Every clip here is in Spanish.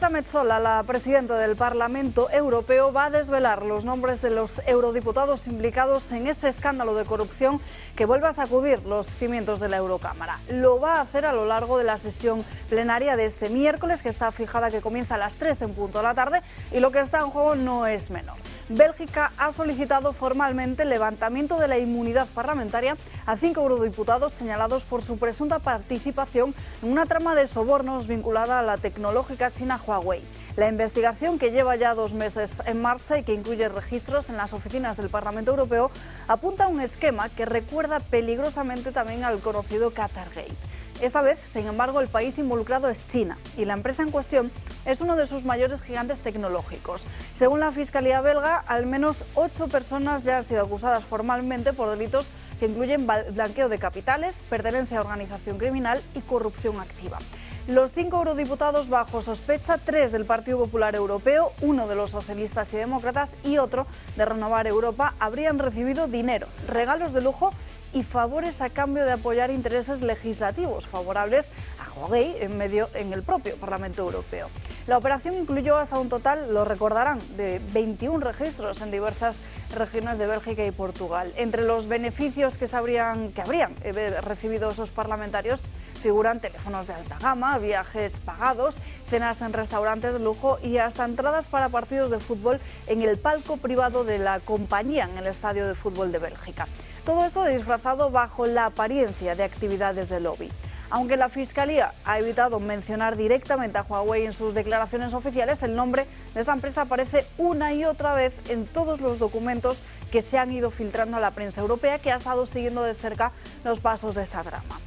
Roberta Metsola, la presidenta del Parlamento Europeo, va a desvelar los nombres de los eurodiputados implicados en ese escándalo de corrupción que vuelve a sacudir los cimientos de la Eurocámara. Lo va a hacer a lo largo de la sesión plenaria de este miércoles, que está fijada que comienza a las 3 en punto de la tarde, y lo que está en juego no es menor. Bélgica ha solicitado formalmente el levantamiento de la inmunidad parlamentaria a 5 eurodiputados señalados por su presunta participación en una trama de sobornos vinculada a la tecnológica china Huawei. La investigación, que lleva ya 2 meses en marcha y que incluye registros en las oficinas del Parlamento Europeo, apunta a un esquema que recuerda peligrosamente también al conocido Qatargate. Esta vez, sin embargo, el país involucrado es China y la empresa en cuestión es uno de sus mayores gigantes tecnológicos. Según la Fiscalía belga, al menos 8 personas ya han sido acusadas formalmente por delitos que incluyen blanqueo de capitales, pertenencia a organización criminal y corrupción activa. Los 5 eurodiputados bajo sospecha, 3 del Partido Popular Europeo, 1 de los socialistas y demócratas y otro de Renovar Europa, habrían recibido dinero, regalos de lujo y favores a cambio de apoyar intereses legislativos favorables a Huawei en el propio Parlamento Europeo. La operación incluyó hasta un total, lo recordarán, de 21 registros en diversas regiones de Bélgica y Portugal. Entre los beneficios que habrían recibido esos parlamentarios figuran teléfonos de alta gama, viajes pagados, cenas en restaurantes de lujo y hasta entradas para partidos de fútbol en el palco privado de la compañía en el Estadio de Fútbol de Bélgica. Todo esto disfrazado bajo la apariencia de actividades de lobby. Aunque la Fiscalía ha evitado mencionar directamente a Huawei en sus declaraciones oficiales, el nombre de esta empresa aparece una y otra vez en todos los documentos que se han ido filtrando a la prensa europea, que ha estado siguiendo de cerca los pasos de esta trama.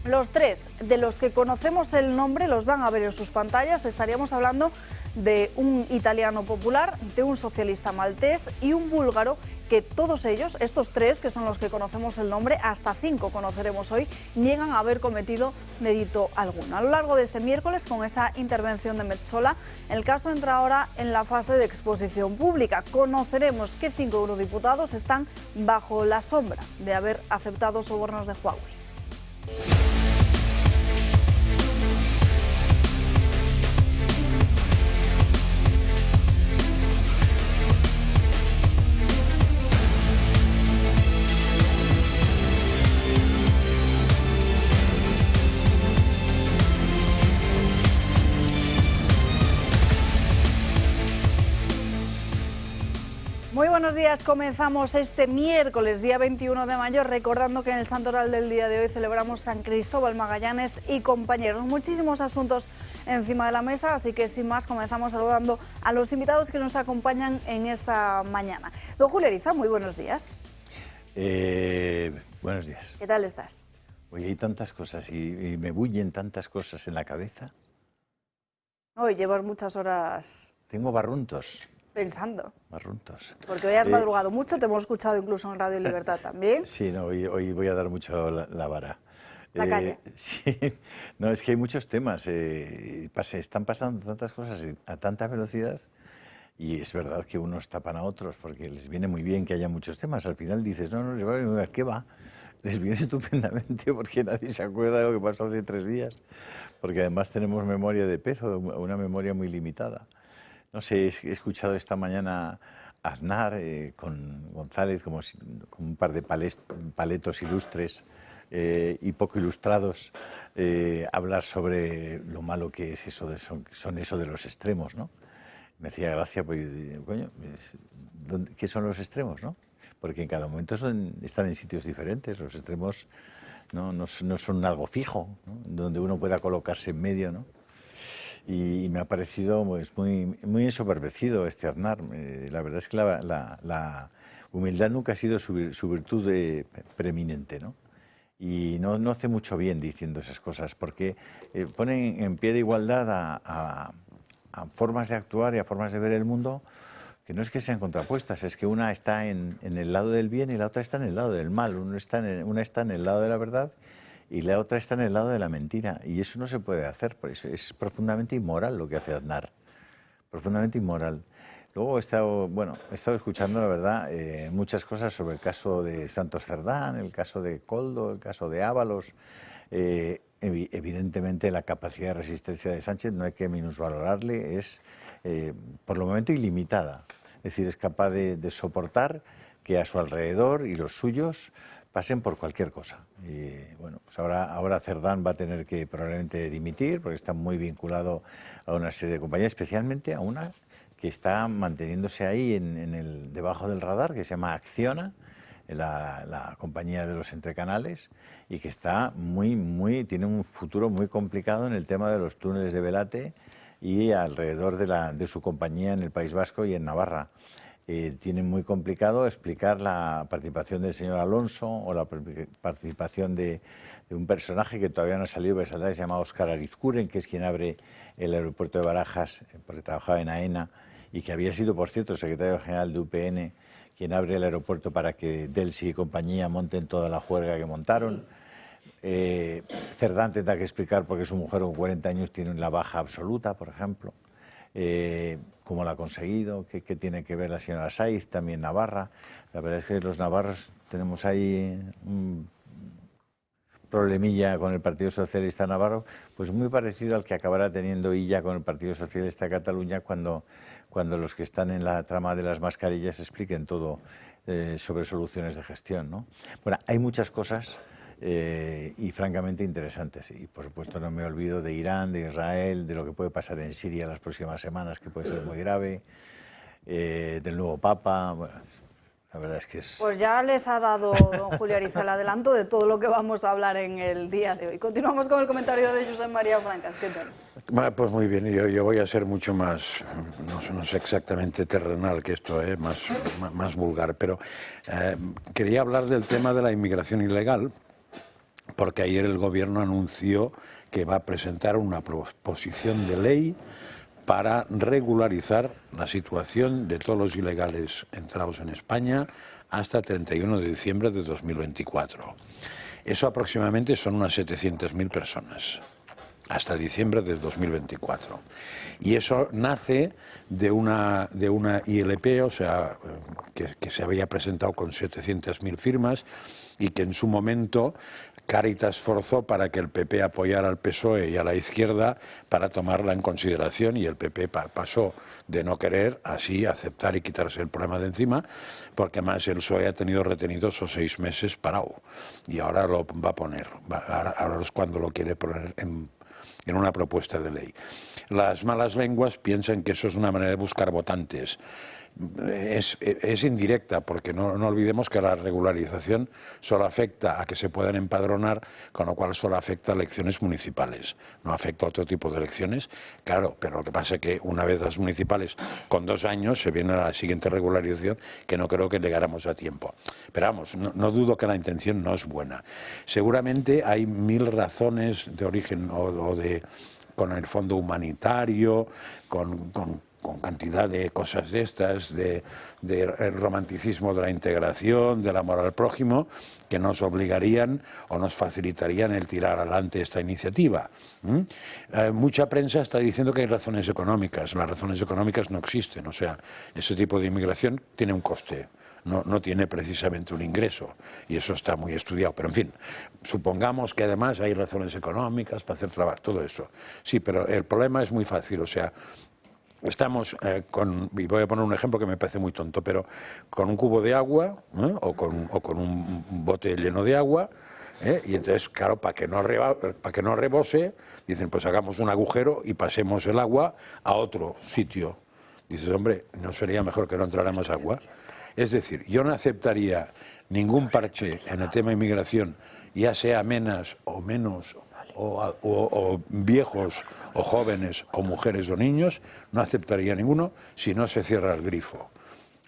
Los 3 de los que conocemos el nombre los van a ver en sus pantallas. Estaríamos hablando de un italiano popular, de un socialista maltés y un búlgaro, que todos ellos, estos 3 que son los que conocemos el nombre, hasta 5 conoceremos hoy, niegan a haber cometido delito alguno. A lo largo de este miércoles, con esa intervención de Metsola, el caso entra ahora en la fase de exposición pública. Conoceremos que 5 eurodiputados están bajo la sombra de haber aceptado sobornos de Huawei. Muy buenos días, comenzamos este miércoles, día 21 de mayo, recordando que en el santoral del día de hoy celebramos San Cristóbal Magallanes y compañeros. Muchísimos asuntos encima de la mesa, así que sin más comenzamos saludando a los invitados que nos acompañan en esta mañana. Don Julio Eriza, muy buenos días. Buenos días. ¿Qué tal estás? Oye, hay tantas cosas y me bullen tantas cosas en la cabeza. Hoy llevas muchas horas... Tengo barruntos. Pensando. Barruntos. Porque hoy has madrugado mucho, te hemos escuchado incluso en Radio Libertad también. Sí, no, hoy voy a dar mucho la vara. La calle. Sí, no, es que hay muchos temas. Están pasando tantas cosas a tanta velocidad y es verdad que unos tapan a otros porque les viene muy bien que haya muchos temas. Al final dices, no, ¿qué va? Les viene estupendamente porque nadie se acuerda de lo que pasó hace 3 días. Porque además tenemos memoria de pez, una memoria muy limitada. No sé, he escuchado esta mañana a Aznar con González, con un par de paletos ilustres y poco ilustrados, hablar sobre lo malo que es eso son eso de los extremos, ¿no? Me hacía gracia, pues, coño, ¿qué son los extremos, no? Porque en cada momento están en sitios diferentes. Los extremos no son algo fijo, ¿no? Donde uno pueda colocarse en medio, ¿no? Y me ha parecido pues, muy ensoberbecido este Aznar. La verdad es que la humildad nunca ha sido su virtud preeminente, ¿no? Y no hace mucho bien diciendo esas cosas, porque ponen en pie de igualdad a formas de actuar y a formas de ver el mundo que no es que sean contrapuestas, es que una está en el lado del bien y la otra está en el lado del mal. Una está en el lado de la verdad y la otra está en el lado de la mentira. Y eso no se puede hacer, por eso es profundamente inmoral lo que hace Aznar, profundamente inmoral. Luego he estado escuchando, la verdad, muchas cosas sobre el caso de Santos Cerdán, el caso de Koldo, el caso de Ábalos. evidentemente la capacidad de resistencia de Sánchez no hay que minusvalorarle, es por el momento ilimitada. Es decir, es capaz de soportar que a su alrededor y los suyos pasen por cualquier cosa. Y bueno, pues ahora Cerdán va a tener que probablemente dimitir porque está muy vinculado a una serie de compañías, especialmente a una que está manteniéndose ahí debajo del radar, que se llama Acciona, la compañía de los entrecanales, y que está tiene un futuro muy complicado en el tema de los túneles de Velate y alrededor de su compañía en el País Vasco y en Navarra. Tiene muy complicado explicar la participación del señor Alonso o la participación de un personaje que todavía no ha salido, pero saldrá, que se llama Óscar Arizcuren, que es quien abre el aeropuerto de Barajas, porque trabajaba en AENA, y que había sido, por cierto, secretario general de UPN, quien abre el aeropuerto para que Delsi y compañía monten toda la juerga que montaron. Cerdán tendrá que explicar por qué su mujer con 40 años tiene la baja absoluta, por ejemplo. Cómo la ha conseguido, qué tiene que ver la señora Saiz, también Navarra. La verdad es que los navarros tenemos ahí un problemilla con el Partido Socialista Navarro, pues muy parecido al que acabará teniendo Illa con el Partido Socialista de Cataluña cuando los que están en la trama de las mascarillas expliquen todo sobre soluciones de gestión, ¿no? Bueno, hay muchas cosas y francamente interesantes. Y por supuesto no me olvido de Irán, de Israel, de lo que puede pasar en Siria las próximas semanas, que puede ser muy grave, del nuevo Papa. Bueno, la verdad es que es... Pues ya les ha dado don Julio Ariza el adelanto de todo lo que vamos a hablar en el día de hoy. Continuamos con el comentario de Josep María Francas. ¿Qué tal? Pues muy bien, yo voy a ser mucho más, no sé exactamente terrenal que esto, más vulgar, pero quería hablar del tema de la inmigración ilegal, porque ayer el Gobierno anunció que va a presentar una proposición de ley para regularizar la situación de todos los ilegales entrados en España hasta 31 de diciembre de 2024. Eso aproximadamente son unas 700.000 personas, hasta diciembre del 2024. Y eso nace de una ILP, o sea, que se había presentado con 700.000 firmas y que en su momento Cáritas forzó para que el PP apoyara al PSOE y a la izquierda para tomarla en consideración, y el PP pasó de no querer así aceptar y quitarse el problema de encima, porque además el PSOE ha tenido retenidos esos 6 meses parado y ahora lo va a poner, ahora es cuando lo quiere poner en una propuesta de ley. Las malas lenguas piensan que eso es una manera de buscar votantes. Es indirecta, porque no olvidemos que la regularización solo afecta a que se puedan empadronar, con lo cual solo afecta a elecciones municipales, no afecta a otro tipo de elecciones. Claro, pero lo que pasa es que una vez las municipales, con 2 años, se viene a la siguiente regularización, que no creo que llegáramos a tiempo. Pero vamos, no dudo que la intención no es buena. Seguramente hay 1000 razones de origen con el fondo humanitario, con cantidad de cosas de estas, de romanticismo de la integración, del amor al prójimo, que nos obligarían o nos facilitarían el tirar adelante esta iniciativa. Mucha prensa está diciendo que hay razones económicas. Las razones económicas no existen, o sea, ese tipo de inmigración tiene un coste. No tiene precisamente un ingreso, y eso está muy estudiado. Pero, en fin, supongamos que además hay razones económicas para hacer trabajo, todo eso. Sí, pero el problema es muy fácil, o sea, estamos y voy a poner un ejemplo que me parece muy tonto, pero con un cubo de agua o con un bote lleno de agua, y entonces, claro, para que no rebose, dicen, pues hagamos un agujero y pasemos el agua a otro sitio. Dices, hombre, ¿no sería mejor que no entrara más agua? Es decir, yo no aceptaría ningún parche en el tema de inmigración, ya sea menos o menos, o viejos o jóvenes o mujeres o niños, no aceptaría ninguno si no se cierra el grifo.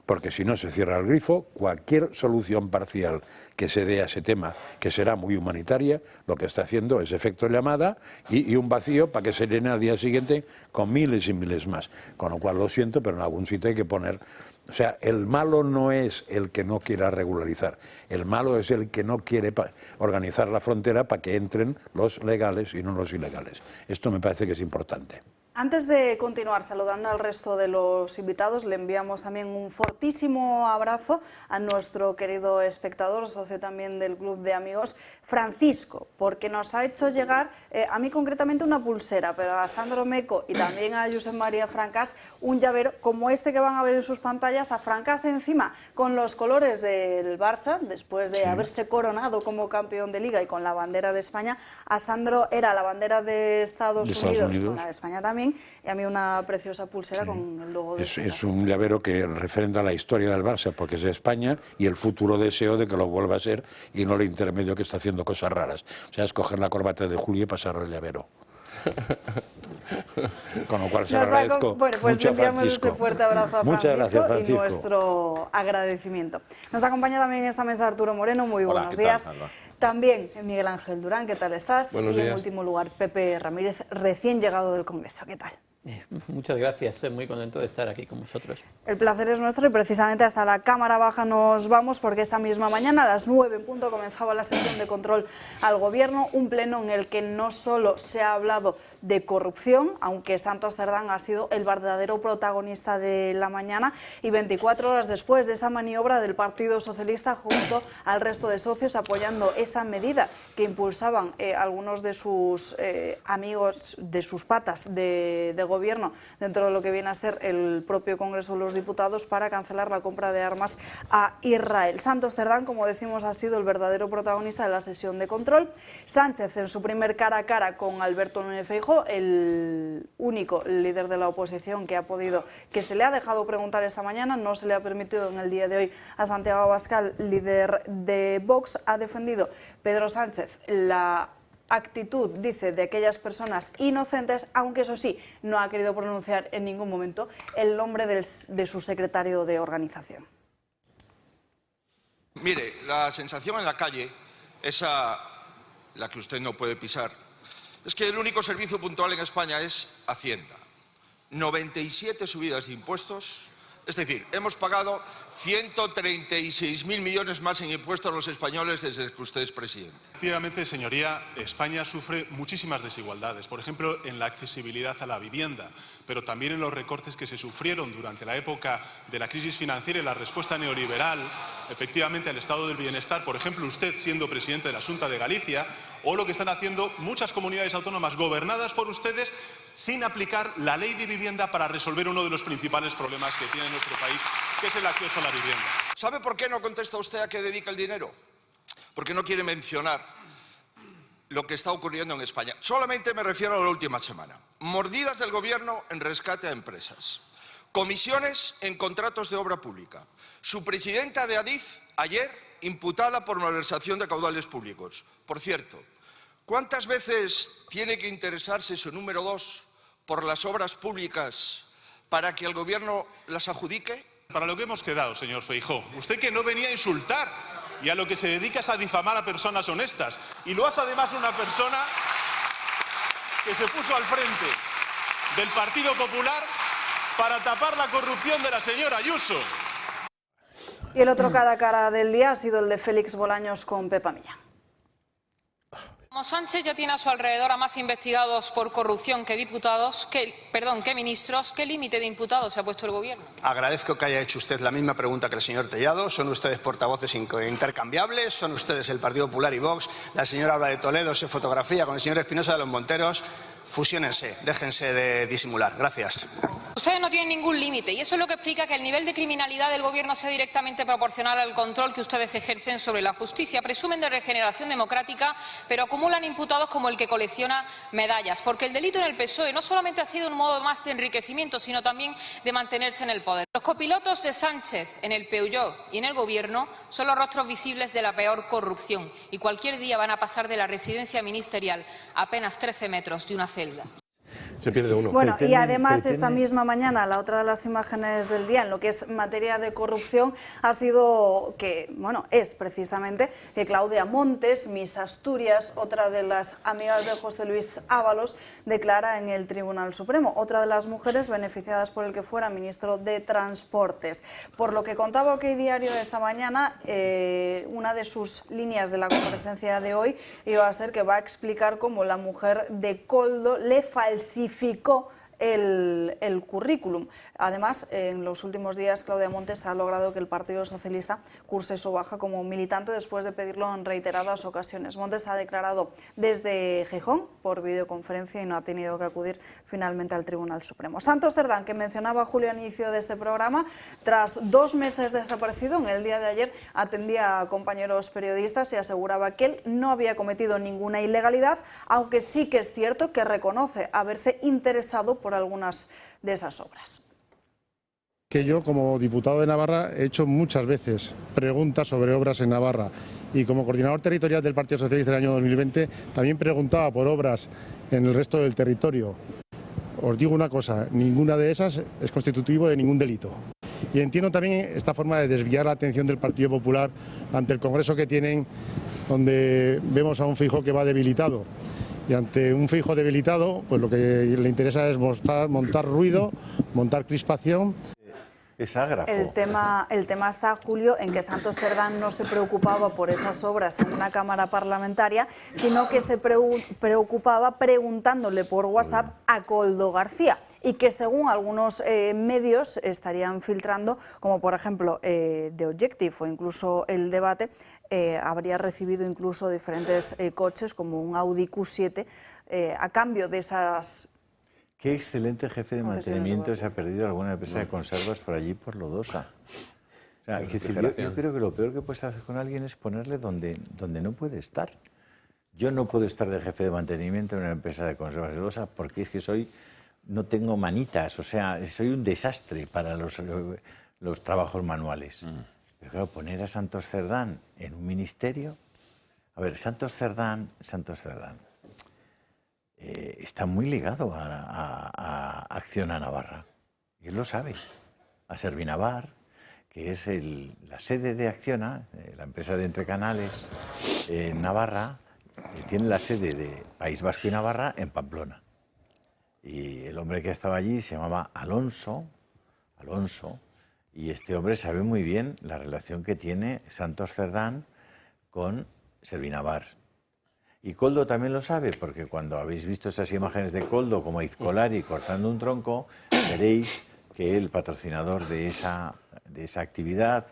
Porque si no se cierra el grifo, cualquier solución parcial que se dé a ese tema, que será muy humanitaria, lo que está haciendo es efecto llamada y un vacío para que se llene al día siguiente con miles y miles más. Con lo cual lo siento, pero en algún sitio hay que poner... O sea, el malo no es el que no quiera regularizar, el malo es el que no quiere organizar la frontera para que entren los legales y no los ilegales. Esto me parece que es importante. Antes de continuar saludando al resto de los invitados, le enviamos también un fortísimo abrazo a nuestro querido espectador, socio también del Club de Amigos, Francisco, porque nos ha hecho llegar, a mí concretamente una pulsera, pero a Sandro Meco y también a Josep María Francas, un llavero como este que van a ver en sus pantallas, a Francas encima, con los colores del Barça, después de haberse coronado como campeón de Liga y con la bandera de España. A Sandro era la bandera de Estados Unidos, con la de España también. Y a mí una preciosa pulsera con el logo de España. Es un llavero que referenda la historia del Barça, porque es de España, y el futuro deseo de que lo vuelva a ser, y no el intermedio que está haciendo cosas raras. O sea, es coger la corbata de Julio y pasar el llavero. Con lo cual se lo agradezco pues mucho a Francisco. Ese fuerte abrazo a Muchas gracias, Francisco. Y nuestro agradecimiento. Nos acompaña también en esta mesa Arturo Moreno. Muy buenos días. También Miguel Ángel Durán, ¿qué tal estás? Buenos días. Y en último lugar, Pepe Ramírez, recién llegado del Congreso. ¿Qué tal? Muchas gracias, estoy muy contento de estar aquí con vosotros. El placer es nuestro y precisamente hasta la Cámara Baja nos vamos porque esta misma mañana a las 9 en punto comenzaba la sesión de control al Gobierno, un pleno en el que no solo se ha hablado de corrupción, aunque Santos Cerdán ha sido el verdadero protagonista de la mañana, y 24 horas después de esa maniobra del Partido Socialista junto al resto de socios apoyando esa medida que impulsaban algunos de sus amigos, de sus patas de Gobierno dentro de lo que viene a ser el propio Congreso de los Diputados para cancelar la compra de armas a Israel. Santos Cerdán, como decimos, ha sido el verdadero protagonista de la sesión de control. Sánchez en su primer cara a cara con Alberto Núñez Feijóo, el único líder de la oposición que se le ha dejado preguntar esta mañana, no se le ha permitido en el día de hoy a Santiago Abascal, líder de Vox. Ha defendido Pedro Sánchez la actitud, dice, de aquellas personas inocentes, aunque eso sí, no ha querido pronunciar en ningún momento el nombre de su secretario de organización. Mire, la sensación en la calle, esa la que usted no puede pisar, es que el único servicio puntual en España es Hacienda. 97 subidas de impuestos. Es decir, hemos pagado 136.000 millones más en impuestos a los españoles desde que usted es presidente. Efectivamente, señoría, España sufre muchísimas desigualdades, por ejemplo, en la accesibilidad a la vivienda, pero también en los recortes que se sufrieron durante la época de la crisis financiera y la respuesta neoliberal, efectivamente, al estado del bienestar, por ejemplo, usted siendo presidente de la Xunta de Galicia, o lo que están haciendo muchas comunidades autónomas gobernadas por ustedes sin aplicar la ley de vivienda para resolver uno de los principales problemas que tiene nuestro país, que es el acceso a la vivienda. ¿Sabe por qué no contesta usted a qué dedica el dinero? Porque no quiere mencionar lo que está ocurriendo en España. Solamente me refiero a la última semana. Mordidas del Gobierno en rescate a empresas. Comisiones en contratos de obra pública. Su presidenta de Adif, ayer, imputada por malversación de caudales públicos. Por cierto, ¿cuántas veces tiene que interesarse su número 2 por las obras públicas para que el Gobierno las adjudique? Para lo que hemos quedado, señor Feijóo. Usted que no venía a insultar y a lo que se dedica es a difamar a personas honestas. Y lo hace además una persona que se puso al frente del Partido Popular para tapar la corrupción de la señora Ayuso. Y el otro cara a cara del día ha sido el de Félix Bolaños con Pepa Millán. Como Sánchez ya tiene a su alrededor a más investigados por corrupción que diputados, que ministros, ¿qué límite de imputados se ha puesto el Gobierno? Agradezco que haya hecho usted la misma pregunta que el señor Tellado. ¿Son ustedes portavoces intercambiables? ¿Son ustedes el Partido Popular y Vox? La señora Alba de Toledo se fotografía con el señor Espinosa de los Monteros. Fusiónense, déjense de disimular. Gracias. Ustedes no tienen ningún límite y eso es lo que explica que el nivel de criminalidad del Gobierno sea directamente proporcional al control que ustedes ejercen sobre la justicia. Presumen de regeneración democrática, pero acumulan imputados como el que colecciona medallas. Porque el delito en el PSOE no solamente ha sido un modo más de enriquecimiento, sino también de mantenerse en el poder. Los copilotos de Sánchez en el Peugeot y en el Gobierno son los rostros visibles de la peor corrupción y cualquier día van a pasar de la residencia ministerial a apenas 13 metros de una celda. Se pierde uno. Bueno, y además esta misma mañana, la otra de las imágenes del día en lo que es materia de corrupción ha sido que, bueno, es precisamente que Claudia Montes, Miss Asturias, otra de las amigas de José Luis Ábalos, declara en el Tribunal Supremo, otra de las mujeres beneficiadas por el que fuera ministro de Transportes. Por lo que contaba OK Diario esta mañana, una de sus líneas de la comparecencia de hoy iba a ser que va a explicar cómo la mujer de Koldo le falsificó el currículum. Además, en los últimos días Claudia Montes ha logrado que el Partido Socialista curse su baja como militante después de pedirlo en reiteradas ocasiones. Montes ha declarado desde Gijón por videoconferencia y no ha tenido que acudir finalmente al Tribunal Supremo. Santos Cerdán, que mencionaba Julio al inicio de este programa, tras 2 meses desaparecido, en el día de ayer atendía a compañeros periodistas y aseguraba que él no había cometido ninguna ilegalidad, aunque sí que es cierto que reconoce haberse interesado por algunas de esas obras. Que yo, como diputado de Navarra, he hecho muchas veces preguntas sobre obras en Navarra y como coordinador territorial del Partido Socialista del año 2020 también preguntaba por obras en el resto del territorio. Os digo una cosa, ninguna de esas es constitutivo de ningún delito. Y entiendo también esta forma de desviar la atención del Partido Popular ante el Congreso que tienen, donde vemos a un Feijóo que va debilitado. Y ante un Feijóo debilitado, pues lo que le interesa es montar ruido, montar crispación. Es ágrafo. El tema está, Julio, en que Santos Cerdán no se preocupaba por esas obras en una Cámara parlamentaria, sino que se preocupaba preguntándole por WhatsApp a Koldo García, y que según algunos medios estarían filtrando, como por ejemplo The Objective o incluso El Debate, habría recibido incluso diferentes coches como un Audi Q7 a cambio de esas... Qué excelente jefe de mantenimiento se ha perdido alguna empresa de conservas por allí, por Lodosa. O sea, yo creo que lo peor que puedes hacer con alguien es ponerle donde no puede estar. Yo no puedo estar de jefe de mantenimiento en una empresa de conservas de Lodosa porque es que no tengo manitas, o sea, soy un desastre para los trabajos manuales. Pero claro, poner a Santos Cerdán en un ministerio... A ver, Santos Cerdán está muy ligado a Acciona Navarra, y él lo sabe, a Servinavar, que es la sede de Acciona, la empresa de Entrecanales en Navarra, tiene la sede de País Vasco y Navarra en Pamplona. Y el hombre que estaba allí se llamaba Alonso, y este hombre sabe muy bien la relación que tiene Santos Cerdán con Servinavar. Y Koldo también lo sabe, porque cuando habéis visto esas imágenes de Koldo como Izcolari cortando un tronco, veréis que el patrocinador de esa actividad,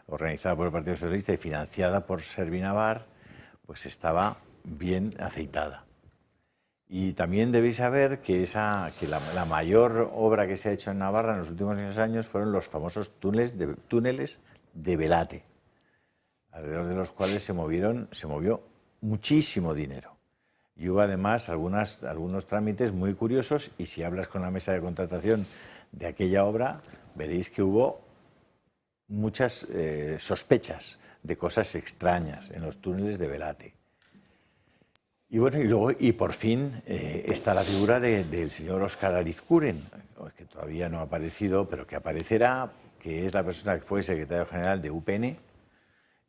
organizada por el Partido Socialista y financiada por Servinavar, pues estaba bien aceitada. Y también debéis saber que la mayor obra que se ha hecho en Navarra en los últimos años fueron los famosos túneles de Velate, alrededor de los cuales se movió muchísimo dinero. Y hubo además algunos trámites muy curiosos, y si hablas con la mesa de contratación de aquella obra, veréis que hubo muchas sospechas de cosas extrañas en los túneles de Velate. Y bueno, y por fin está la figura del señor Óscar Arizcuren, que todavía no ha aparecido, pero que aparecerá, que es la persona que fue secretario general de UPN,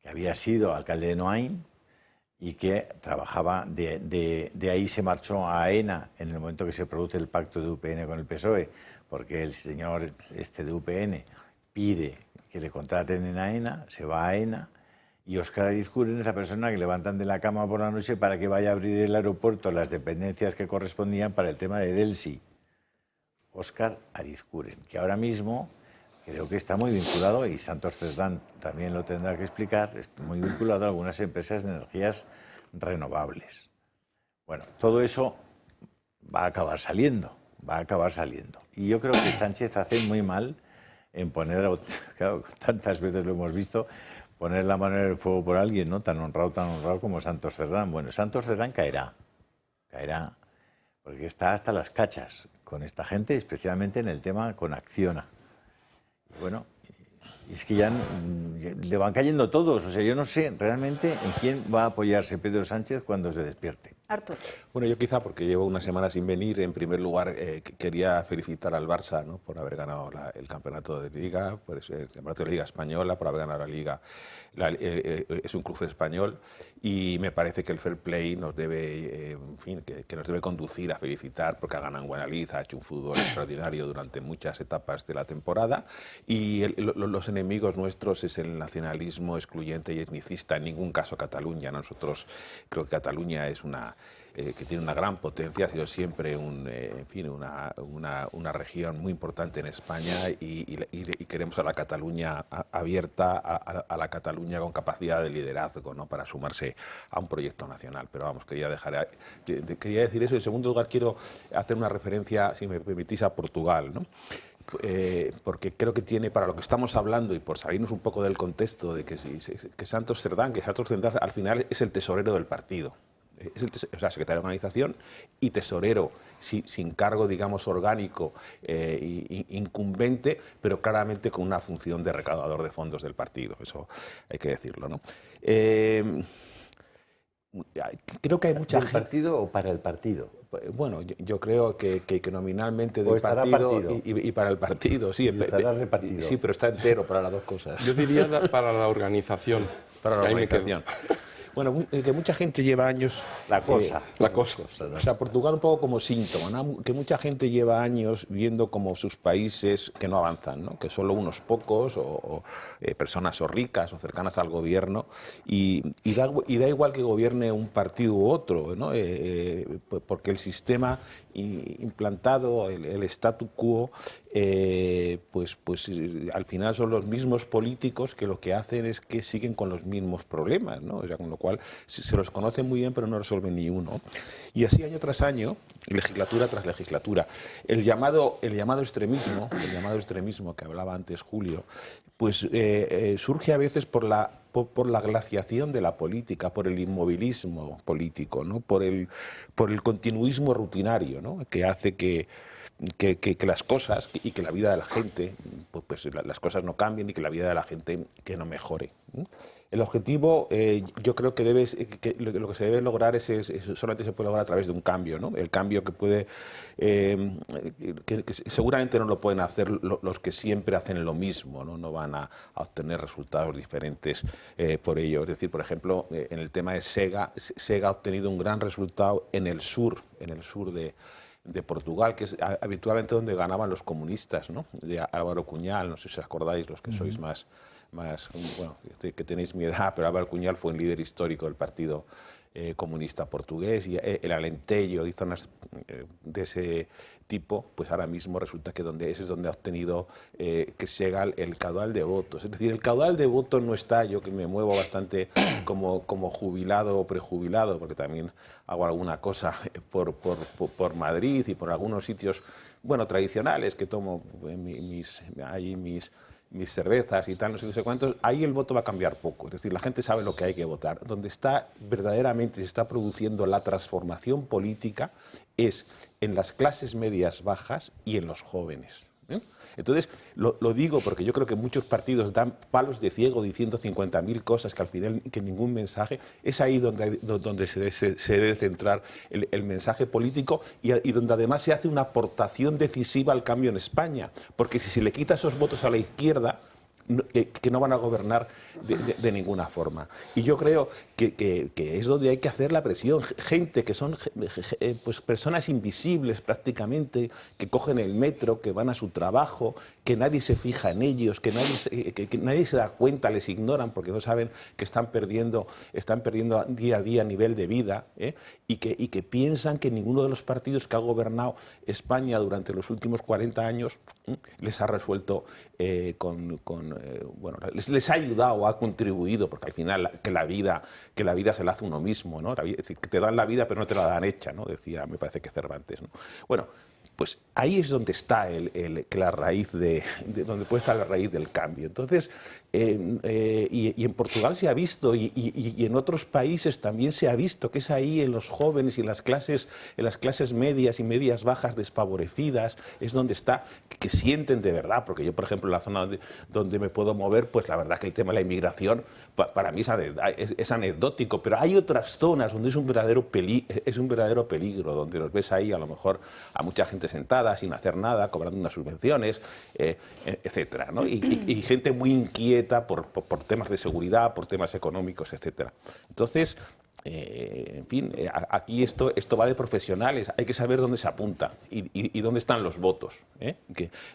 que había sido alcalde de Noain, y que trabajaba, de ahí se marchó a AENA en el momento que se produce el pacto de UPN con el PSOE, porque el señor de UPN pide que le contraten en AENA, se va a AENA, y Óscar Arizcuren es la persona que levantan de la cama por la noche para que vaya a abrir el aeropuerto, las dependencias que correspondían para el tema de Delsi. Óscar Arizcuren, que ahora mismo creo que está muy vinculado, y Santos Cerdán también lo tendrá que explicar, está muy vinculado a algunas empresas de energías renovables. Bueno, todo eso va a acabar saliendo. Y yo creo que Sánchez hace muy mal en poner, claro, tantas veces lo hemos visto, poner la mano en el fuego por alguien, ¿no? Tan honrado como Santos Cerdán. Bueno, Santos Cerdán caerá, porque está hasta las cachas con esta gente, especialmente en el tema con Acciona. Bueno, es que ya le van cayendo todos. O sea, yo no sé realmente en quién va a apoyarse Pedro Sánchez cuando se despierte. Artur. Bueno, yo quizá, porque llevo una semana sin venir, en primer lugar quería felicitar al Barça, ¿no?, por haber ganado el campeonato de Liga, por el campeonato de Liga Española, por haber ganado la Liga. Es un club español y me parece que el fair play nos debe, en fin, que nos debe conducir a felicitar porque ha ganado en Guadalajara, ha hecho un fútbol extraordinario durante muchas etapas de la temporada, y los enemigos nuestros es el nacionalismo excluyente y etnicista, en ningún caso Cataluña. Nosotros creo que Cataluña es una que tiene una gran potencia, ha sido siempre una región muy importante en España y queremos a la Cataluña abierta, a la Cataluña con capacidad de liderazgo, ¿no?, para sumarse a un proyecto nacional. Pero vamos, quería decir eso. En segundo lugar, quiero hacer una referencia, si me permitís, a Portugal, ¿no? Porque creo que tiene, para lo que estamos hablando y por salirnos un poco del contexto de que Santos Cerdán al final es el tesorero del partido. O sea, secretario de organización y tesorero sin cargo, digamos, orgánico, incumbente, pero claramente con una función de recaudador de fondos del partido. Eso hay que decirlo, ¿no? Creo que hay mucha gente... ¿Del partido o para el partido? Bueno, yo creo que nominalmente del partido y para el partido, sí. Estará repartido. Sí, pero está entero para las dos cosas. Yo diría para la organización. Para la organización. Bueno, que mucha gente lleva años... La cosa. O sea, Portugal un poco como síntoma, ¿no? Que mucha gente lleva años viendo como sus países que no avanzan, ¿no? Que solo unos pocos o personas o ricas o cercanas al gobierno y da igual que gobierne un partido u otro, ¿no? Porque el sistema implantado, el statu quo, pues al final son los mismos políticos que lo que hacen es que siguen con los mismos problemas, ¿no? O sea, con lo cual se los conocen muy bien pero no resuelven ni uno. Y así año tras año, legislatura tras legislatura. El llamado extremismo que hablaba antes Julio, pues surge a veces por la glaciación de la política, por el inmovilismo político, ¿no? por el continuismo rutinario, ¿no? Que hace que las cosas y que la vida de la gente, pues las cosas no cambien y que la vida de la gente que no mejore, ¿no? El objetivo, yo creo que lo que se debe lograr solamente se puede lograr a través de un cambio, ¿no? El cambio que puede, que seguramente no lo pueden hacer los que siempre hacen lo mismo, ¿no? No van a obtener resultados diferentes por ello. Es decir, por ejemplo, en el tema de Sega ha obtenido un gran resultado en el sur de Portugal, que es habitualmente donde ganaban los comunistas, ¿no? De Álvaro Cunhal, no sé si os acordáis, los que sois más bueno, que tenéis mi edad, pero Álvaro Cunhal fue un líder histórico del Partido Comunista Portugués, y el Alentejo y zonas de ese tipo, pues ahora mismo resulta que ese es donde ha obtenido que Sega el caudal de votos. Es decir, el caudal de votos no está, yo que me muevo bastante como jubilado o prejubilado, porque también hago alguna cosa por Madrid y por algunos sitios, bueno, tradicionales, que tomo mis cervezas y tal, no sé cuántos, ahí el voto va a cambiar poco. Es decir, la gente sabe lo que hay que votar. Donde verdaderamente se está produciendo la transformación política es en las clases medias bajas y en los jóvenes, ¿eh? Entonces, lo digo porque yo creo que muchos partidos dan palos de ciego diciendo 50.000 cosas que al final que ningún mensaje. Es ahí donde se debe centrar el mensaje político y donde además se hace una aportación decisiva al cambio en España. Porque si se le quita esos votos a la izquierda, que no van a gobernar de ninguna forma. Y yo creo que es donde hay que hacer la presión. Gente que son pues personas invisibles prácticamente, que cogen el metro, que van a su trabajo, que nadie se fija en ellos, que nadie se da cuenta, les ignoran porque no saben que están perdiendo día a día nivel de vida, ¿eh? y que piensan que ninguno de los partidos que ha gobernado España durante los últimos 40 años les ha resuelto bueno, les ha ayudado o ha contribuido, porque al final que la vida se la hace uno mismo, ¿no? Que te dan la vida pero no te la dan hecha, ¿no? Decía, me parece que Cervantes, ¿no? Bueno, pues ahí es donde está la raíz donde puede estar la raíz del cambio. Entonces, y en Portugal se ha visto y en otros países también se ha visto que es ahí en los jóvenes y en las clases medias y medias bajas desfavorecidas es donde está, que sienten de verdad, porque yo, por ejemplo, en la zona donde me puedo mover, pues la verdad que el tema de la inmigración para mí es anecdótico, pero hay otras zonas donde es un verdadero peligro, donde los ves ahí a lo mejor a mucha gente sentada sin hacer nada, cobrando unas subvenciones, etcétera, ¿no? Y gente muy inquieta por temas de seguridad, por temas económicos, etcétera. Entonces, En fin, aquí esto va de profesionales, hay que saber dónde se apunta y dónde están los votos, ¿eh?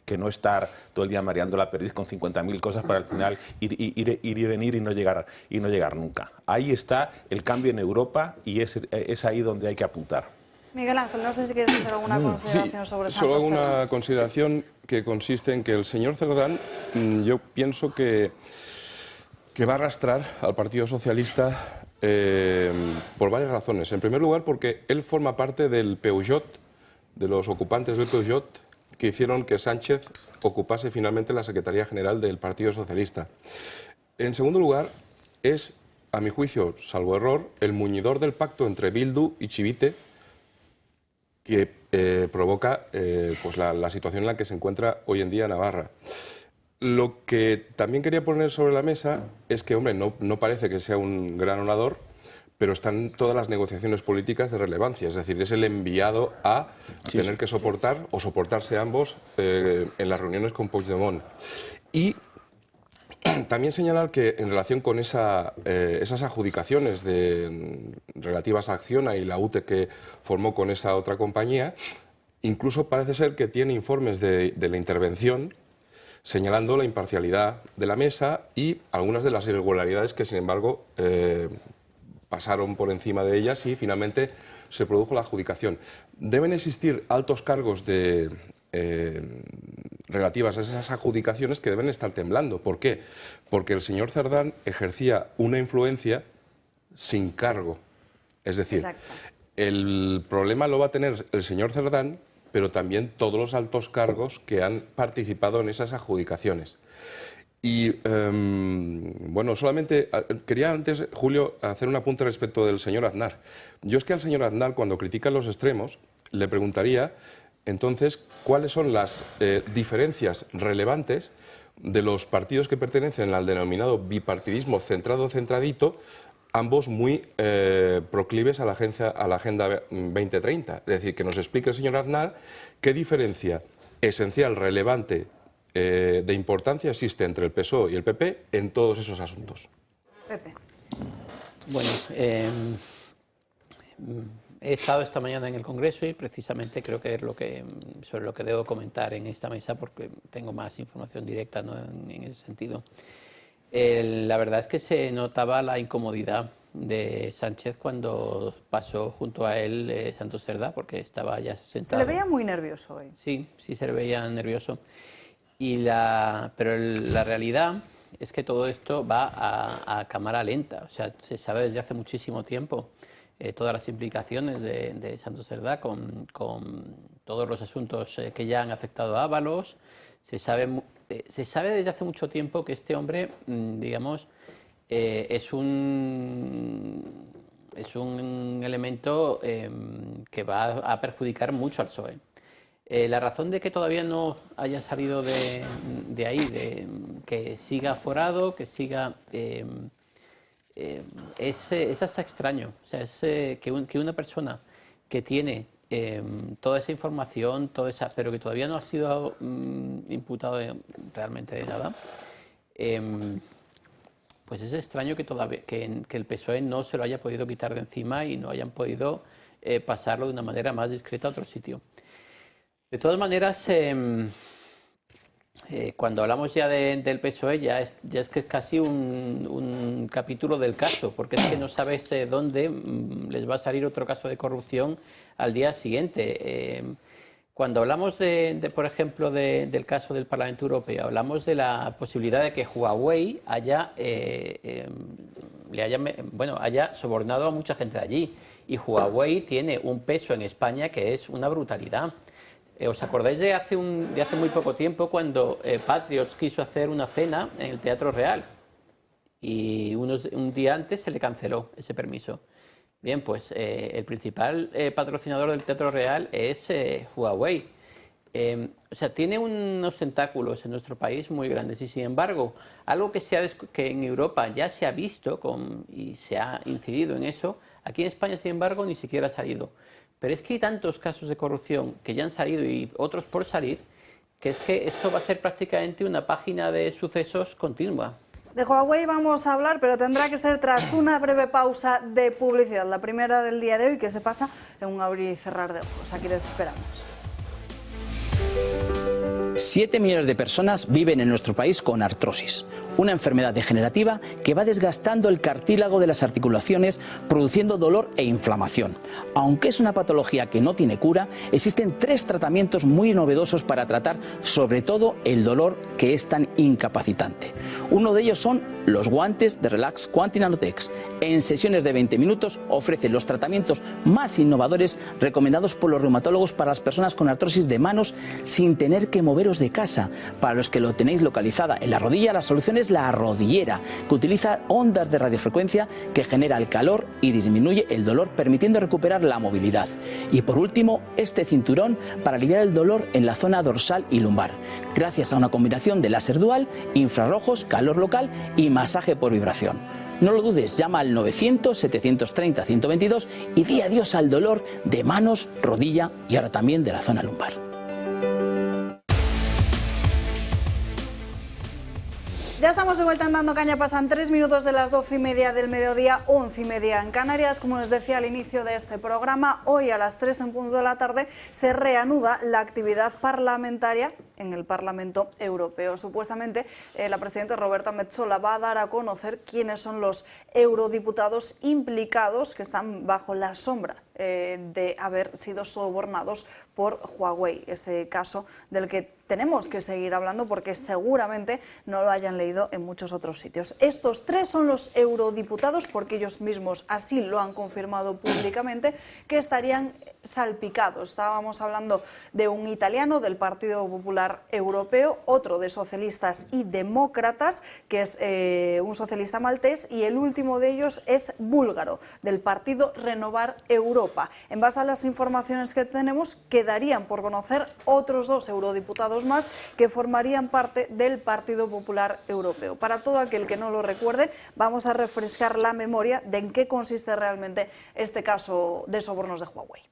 Que no estar todo el día mareando la perdiz con 50.000 cosas para al final ir y venir y no llegar nunca. Ahí está el cambio en Europa y es ahí donde hay que apuntar. Miguel Ángel, no sé si quieres hacer alguna consideración sobre Solo Santos una Cerdán. consideración que consiste en que el señor Cerdán, yo pienso que va a arrastrar al Partido Socialista por varias razones. En primer lugar, porque él forma parte del Peugeot, de los ocupantes del Peugeot, que hicieron que Sánchez ocupase finalmente la Secretaría General del Partido Socialista. En segundo lugar, es, a mi juicio, salvo error, el muñidor del pacto entre Bildu y Chivite, que provoca pues la situación en la que se encuentra hoy en día Navarra. Lo que también quería poner sobre la mesa es que, hombre, no parece que sea un gran orador, pero están todas las negociaciones políticas de relevancia. Es decir, es el enviado a tener que soportar o soportarse ambos en las reuniones con Puigdemont. Y también señalar que en relación con esas adjudicaciones relativas a Acciona y la UTE que formó con esa otra compañía, incluso parece ser que tiene informes de la intervención señalando la imparcialidad de la mesa y algunas de las irregularidades que, sin embargo, pasaron por encima de ellas y finalmente se produjo la adjudicación. Deben existir altos cargos relativas a esas adjudicaciones que deben estar temblando. ¿Por qué? Porque el señor Cerdán ejercía una influencia sin cargo. Es decir, el problema lo va a tener el señor Cerdán, pero también todos los altos cargos que han participado en esas adjudicaciones. Y, bueno, solamente quería antes, Julio, hacer un apunte respecto del señor Aznar. Yo es que al señor Aznar, cuando critica los extremos, le preguntaría, entonces, cuáles son las diferencias relevantes de los partidos que pertenecen al denominado bipartidismo centradito, ambos muy proclives a la Agenda 2030. Es decir, que nos explique el señor Aznar qué diferencia esencial, relevante, de importancia existe entre el PSOE y el PP en todos esos asuntos. Pepe. Bueno, he estado esta mañana en el Congreso y precisamente creo que es sobre lo que debo comentar en esta mesa porque tengo más información directa, ¿no?, en ese sentido. La verdad es que se notaba la incomodidad de Sánchez cuando pasó junto a él Santos Cerdá, porque estaba ya sentado. Se le veía muy nervioso hoy. Sí, sí se le veía nervioso. Pero la realidad es que todo esto va a cámara lenta. O sea, se sabe desde hace muchísimo tiempo todas las implicaciones de Santos Cerdá con todos los asuntos que ya han afectado a Ábalos. Se sabe desde hace mucho tiempo que este hombre, digamos, es un elemento que va a perjudicar mucho al PSOE. La razón de que todavía no haya salido de ahí, de que siga aforado, que siga... es hasta extraño. O sea, es que una persona que tiene toda esa información, pero que todavía no ha sido imputado realmente de nada, pues es extraño que el PSOE no se lo haya podido quitar de encima y no hayan podido pasarlo de una manera más discreta a otro sitio. De todas maneras, cuando hablamos ya del PSOE, ya es que es casi un capítulo del caso, porque es que no sabes dónde les va a salir otro caso de corrupción al día siguiente. Cuando hablamos, por ejemplo, del caso del Parlamento Europeo, hablamos de la posibilidad de que Huawei haya sobornado a mucha gente de allí. Y Huawei tiene un peso en España que es una brutalidad. ¿Os acordáis de hace muy poco tiempo cuando Patriots quiso hacer una cena en el Teatro Real? Y un día antes se le canceló ese permiso. Bien, pues el principal patrocinador del Teatro Real es Huawei. O sea, tiene unos tentáculos en nuestro país muy grandes y, sin embargo, algo que en Europa ya se ha visto y se ha incidido en eso, aquí en España, sin embargo, ni siquiera ha salido. Pero es que hay tantos casos de corrupción que ya han salido y otros por salir, que es que esto va a ser prácticamente una página de sucesos continua. De Huawei vamos a hablar, pero tendrá que ser tras una breve pausa de publicidad. La primera del día de hoy, que se pasa en un abrir y cerrar de ojos. Aquí les esperamos. 7 millones de personas viven en nuestro país con artrosis, una enfermedad degenerativa que va desgastando el cartílago de las articulaciones, produciendo dolor e inflamación. Aunque es una patología que no tiene cura, existen 3 tratamientos muy novedosos para tratar sobre todo el dolor que es tan incapacitante. Uno de ellos son los guantes de Relax Quanti Nanotex. En sesiones de 20 minutos ofrecen los tratamientos más innovadores recomendados por los reumatólogos para las personas con artrosis de manos sin tener que moveros de casa. Para los que lo tenéis localizada en la rodilla, la solución es la rodillera, que utiliza ondas de radiofrecuencia que genera el calor y disminuye el dolor, permitiendo recuperar la movilidad. Y por último, este cinturón para aliviar el dolor en la zona dorsal y lumbar, gracias a una combinación de láser dual, infrarrojos, calor local y masaje por vibración. No lo dudes, llama al 900-730-122 y di adiós al dolor de manos, rodilla y ahora también de la zona lumbar. Ya estamos de vuelta en Dando Caña, pasan 3 minutos de las 12:30 del mediodía, 11:30 en Canarias. Como les decía al inicio de este programa, hoy a las 3 en punto de la tarde se reanuda la actividad parlamentaria en el Parlamento Europeo. Supuestamente la presidenta Roberta Metsola va a dar a conocer quiénes son los eurodiputados implicados que están bajo la sombra de haber sido sobornados por Huawei, ese caso del que tenemos que seguir hablando porque seguramente no lo hayan leído en muchos otros sitios. Estos 3 son los eurodiputados, porque ellos mismos así lo han confirmado públicamente, que estarían salpicados. Estábamos hablando de un italiano del Partido Popular Europeo, otro de socialistas y demócratas, que es un socialista maltés, y el último de ellos es búlgaro, del Partido Renovar Europa. En base a las informaciones que tenemos, quedarían por conocer otros 2 eurodiputados más que formarían parte del Partido Popular Europeo. Para todo aquel que no lo recuerde, vamos a refrescar la memoria de en qué consiste realmente este caso de sobornos de Huawei.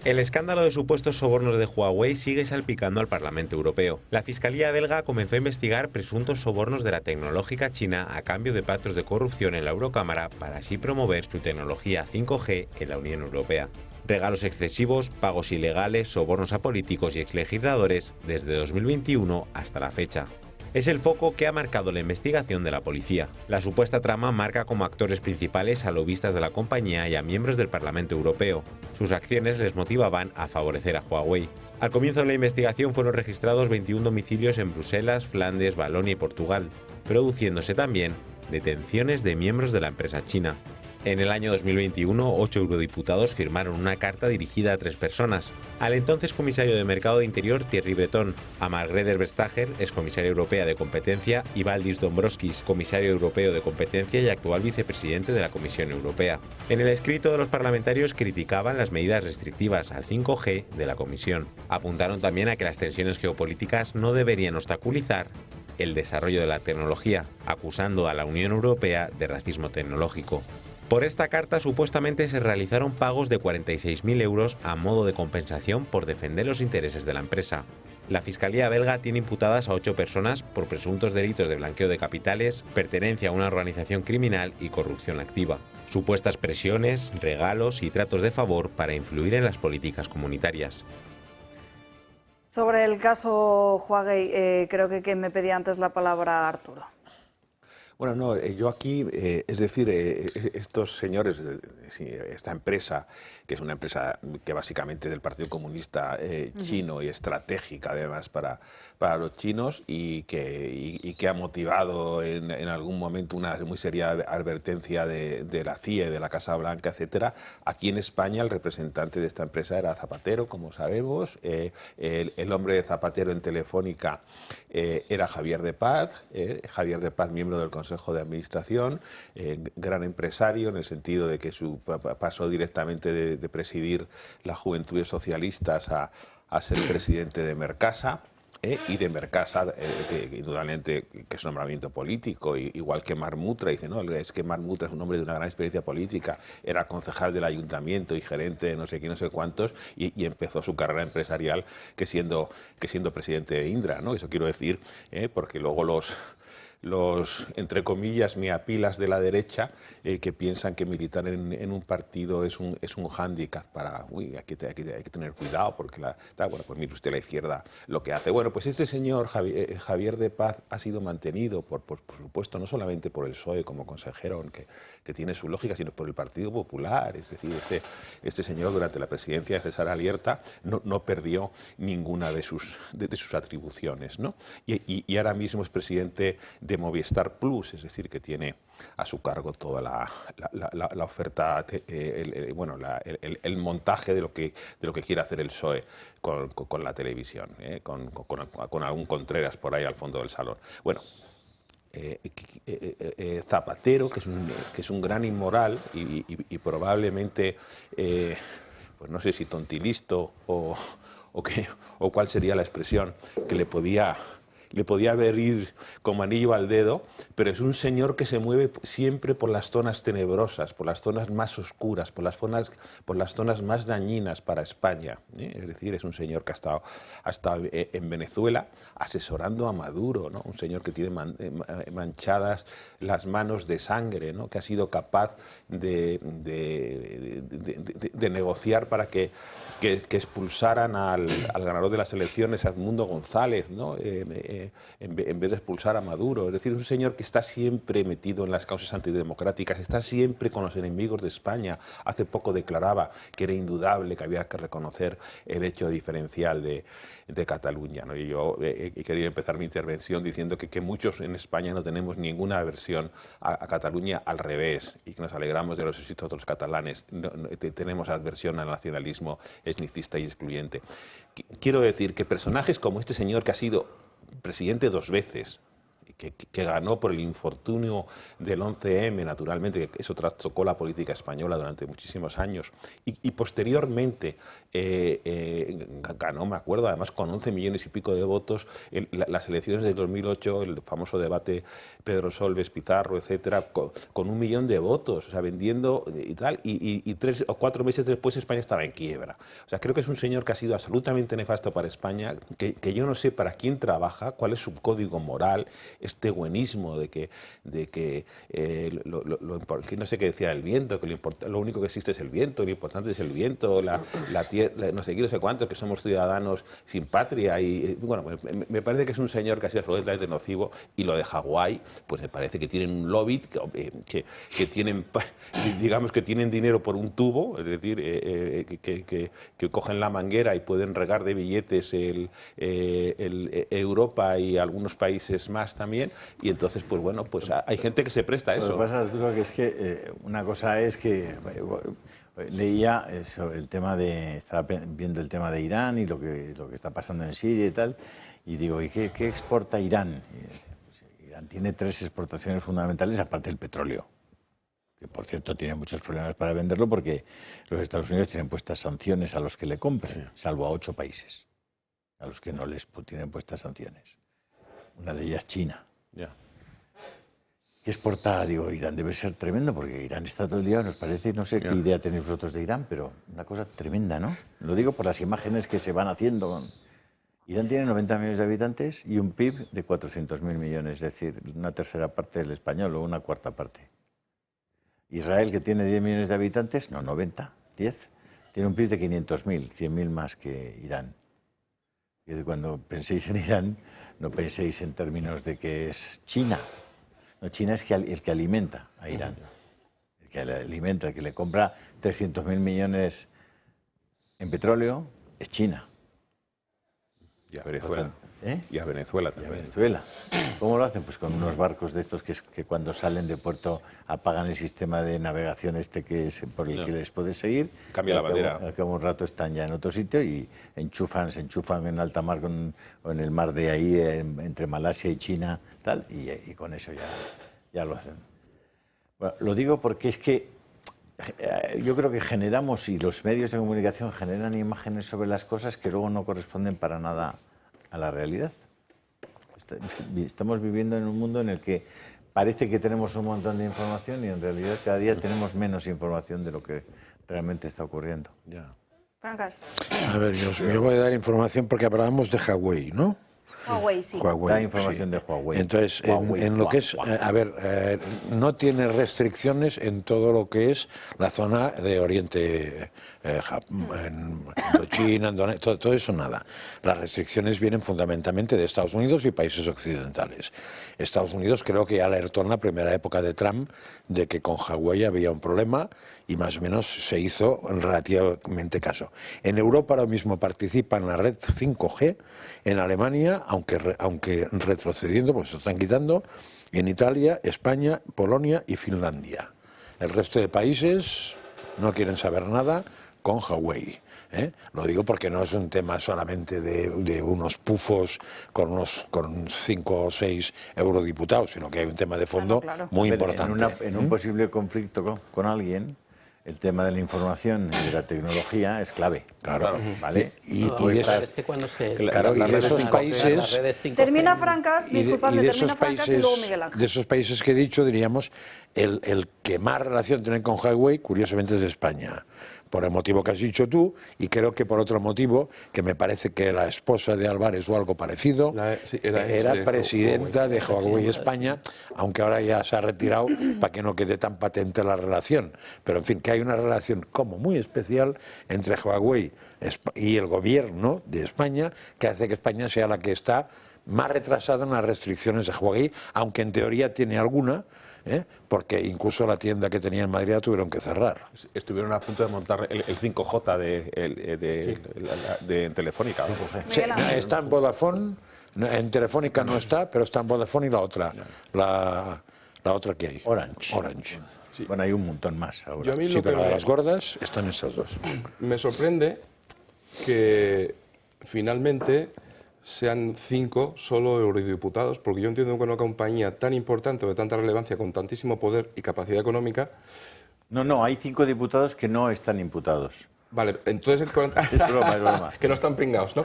El escándalo de supuestos sobornos de Huawei sigue salpicando al Parlamento Europeo. La Fiscalía belga comenzó a investigar presuntos sobornos de la tecnológica china a cambio de pactos de corrupción en la Eurocámara para así promover su tecnología 5G en la Unión Europea. Regalos excesivos, pagos ilegales, sobornos a políticos y exlegisladores desde 2021 hasta la fecha. Es el foco que ha marcado la investigación de la policía. La supuesta trama marca como actores principales a lobistas de la compañía y a miembros del Parlamento Europeo. Sus acciones les motivaban a favorecer a Huawei. Al comienzo de la investigación fueron registrados 21 domicilios en Bruselas, Flandes, Valonia y Portugal, produciéndose también detenciones de miembros de la empresa china. En el año 2021, 8 eurodiputados firmaron una carta dirigida a 3 personas: al entonces comisario de Mercado de Interior Thierry Breton, a Margrethe Vestager, excomisaria europea de Competencia, y Valdis Dombrovskis, comisario europeo de Competencia y actual vicepresidente de la Comisión Europea. En el escrito de los parlamentarios criticaban las medidas restrictivas al 5G de la Comisión. Apuntaron también a que las tensiones geopolíticas no deberían obstaculizar el desarrollo de la tecnología, acusando a la Unión Europea de racismo tecnológico. Por esta carta supuestamente se realizaron pagos de 46.000 euros a modo de compensación por defender los intereses de la empresa. La Fiscalía belga tiene imputadas a 8 personas por presuntos delitos de blanqueo de capitales, pertenencia a una organización criminal y corrupción activa. Supuestas presiones, regalos y tratos de favor para influir en las políticas comunitarias. Sobre el caso Huawei, creo que quien me pedía antes la palabra, Arturo. Bueno, no, yo aquí, es decir, estos señores, esta empresa, que es una empresa que básicamente del Partido Comunista chino y estratégica además para los chinos y que ha motivado en algún momento una muy seria advertencia de la CIA, de la Casa Blanca, etcétera. Aquí en España el representante de esta empresa era Zapatero, como sabemos. El hombre de Zapatero en Telefónica era Javier de Paz, miembro del Consejo de Administración, gran empresario en el sentido de que pasó directamente de presidir las Juventudes Socialistas a ser presidente de Mercasa. Y de Mercasa, que indudablemente que es un nombramiento político, igual que Marmutra. Dice, no, es que Marmutra es un hombre de una gran experiencia política, era concejal del ayuntamiento y gerente de no sé quién, no sé cuántos, y empezó su carrera empresarial que siendo presidente de Indra, ¿no? Eso quiero decir, porque luego entre comillas, miapilas de la derecha que piensan que militar en un partido es un hándicap para, hay que tener cuidado porque bueno, pues mire usted la izquierda lo que hace. Bueno, pues este señor Javier de Paz ha sido mantenido, por supuesto, no solamente por el PSOE como consejero, que tiene su lógica, sino por el Partido Popular. Es decir, este señor durante la presidencia de César Alierta no perdió ninguna de sus atribuciones, ¿no? Y ahora mismo es presidente de Movistar Plus, es decir, que tiene a su cargo toda la oferta, el montaje de lo que quiere hacer el PSOE con la televisión, con algún Contreras por ahí al fondo del salón. Bueno, Zapatero, que es un gran inmoral y probablemente, pues no sé si tontilisto o cuál sería la expresión que le podía venir como anillo al dedo, pero es un señor que se mueve siempre por las zonas tenebrosas, por las zonas más oscuras, por las zonas más dañinas para España. Es decir, es un señor que ha estado en Venezuela asesorando a Maduro, ¿no? Un señor que tiene manchadas las manos de sangre, ¿no? Que ha sido capaz de negociar para que expulsaran al ganador de las elecciones, a Edmundo González, ¿no? En vez de expulsar a Maduro. Es decir, es un señor que está siempre metido en las causas antidemocráticas, está siempre con los enemigos de España. Hace poco declaraba que era indudable que había que reconocer el hecho diferencial de Cataluña, ¿no? Y yo he querido empezar mi intervención diciendo que muchos en España no tenemos ninguna aversión a Cataluña, al revés, y que nos alegramos de los éxitos de los catalanes. Tenemos adversión al nacionalismo etnicista y excluyente. Quiero decir que personajes como este señor, que ha sido presidente 2 veces, que ganó por el infortunio del 11M, naturalmente, que eso trastocó la política española durante muchísimos años, y posteriormente ganó, me acuerdo, además con 11 millones y pico de votos, las elecciones de 2008, el famoso debate Pedro Solbes, Pizarro, etcétera, con 1 millón de votos, o sea, vendiendo y tal, y 3 o 4 meses después España estaba en quiebra. O sea, creo que es un señor que ha sido absolutamente nefasto para España, que yo no sé para quién trabaja, cuál es su código moral, este buenismo de que no sé qué decía el viento, que lo único que existe es el viento, lo importante es el viento, la tierra, no sé qué, no sé cuánto, que somos ciudadanos sin patria. Y bueno, me parece que es un señor que ha sido absolutamente nocivo. Y lo de Hawái, pues me parece que tienen un lobby, que tienen, digamos, que tienen dinero por un tubo, es decir, que cogen la manguera y pueden regar de billetes Europa y algunos países más también. Y entonces, pues bueno, pues hay gente que se presta a eso. Lo que pasa, Arturo, que es que una cosa es que leía sobre el tema estaba viendo el tema de Irán y lo que está pasando en Siria y tal, y digo, ¿y qué exporta Irán? Irán tiene 3 exportaciones fundamentales, aparte del petróleo, que por cierto tiene muchos problemas para venderlo porque los Estados Unidos tienen puestas sanciones a los que le compren, salvo a 8 países a los que no les tienen puestas sanciones. Una de ellas China. ¿Qué exporta? Digo, Irán debe ser tremendo, porque Irán está todo el día, nos parece, no sé qué idea tenéis vosotros de Irán, pero una cosa tremenda, ¿no? Lo digo por las imágenes que se van haciendo. Irán tiene 90 millones de habitantes y un PIB de 400.000 millones, es decir, una tercera parte del español o una cuarta parte. Israel, que tiene 10 millones de habitantes, no, 90, 10, tiene un PIB de 500.000, 100.000 más que Irán. Y cuando penséis en Irán, no penséis en términos de que es China. No, China es el que alimenta a Irán. El que le alimenta, el que le compra 300.000 millones en petróleo, es China. Y a Venezuela. Y a Venezuela también. Y a Venezuela. ¿Cómo lo hacen? Pues con unos barcos de estos que cuando salen de puerto apagan el sistema de navegación que es por el que les puedes seguir. Cambia la bandera. Al cabo de un rato están ya en otro sitio y se enchufan en alta mar o en el mar de ahí, entre Malasia y China, tal, y con eso ya lo hacen. Bueno, lo digo porque es que yo creo que generamos, y los medios de comunicación generan imágenes sobre las cosas que luego no corresponden para nada a la realidad. Estamos viviendo en un mundo en el que parece que tenemos un montón de información y en realidad cada día tenemos menos información de lo que realmente está ocurriendo. Francas. A ver, yo voy a dar información porque hablábamos de Hawái, ¿no? Huawei, sí. Huawei, Da información de Huawei. Entonces, en lo que es, no tiene restricciones en todo lo que es la zona de Oriente, China, Indonesia, todo eso nada. Las restricciones vienen fundamentalmente de Estados Unidos y países occidentales. Estados Unidos creo que ya alertó en la primera época de Trump de que con Huawei había un problema y más o menos se hizo relativamente caso. En Europa ahora mismo participa en la red 5G, en Alemania, aunque retrocediendo, pues se están quitando, en Italia, España, Polonia y Finlandia. El resto de países no quieren saber nada con Huawei. Lo digo porque no es un tema solamente de unos pufos con 5 o 6 eurodiputados, sino que hay un tema de fondo muy importante. En un posible conflicto con alguien, el tema de la información y de la tecnología es clave. Claro. ¿Vale? Y de esos países... Termina Francas, disculpadme, de termina esos Francas y luego Miguel Ángel. De esos países que he dicho, diríamos, el que más relación tiene con Huawei, curiosamente, es de España. Por el motivo que has dicho tú, y creo que por otro motivo, que me parece que la esposa de Álvarez o algo parecido era presidenta de Huawei España, aunque ahora ya se ha retirado para que no quede tan patente la relación. Pero en fin, que hay una relación como muy especial entre Huawei y el gobierno de España, que hace que España sea la que está más retrasada en las restricciones de Huawei, aunque en teoría tiene alguna, porque incluso la tienda que tenía en Madrid la tuvieron que cerrar. Estuvieron a punto de montar el 5J de Telefónica, ¿no? Sí, está en Vodafone, en Telefónica no está, pero está en Vodafone y la otra, la otra que hay. Orange. Sí. Bueno, hay un montón más ahora. Yo a mí sí, pero de las gordas están estas dos. Me sorprende que finalmente sean 5 solo eurodiputados, porque yo entiendo que una compañía tan importante o de tanta relevancia, con tantísimo poder y capacidad económica... No, hay 5 diputados que no están imputados. Vale, entonces... Es broma. Que no están pringados, ¿no?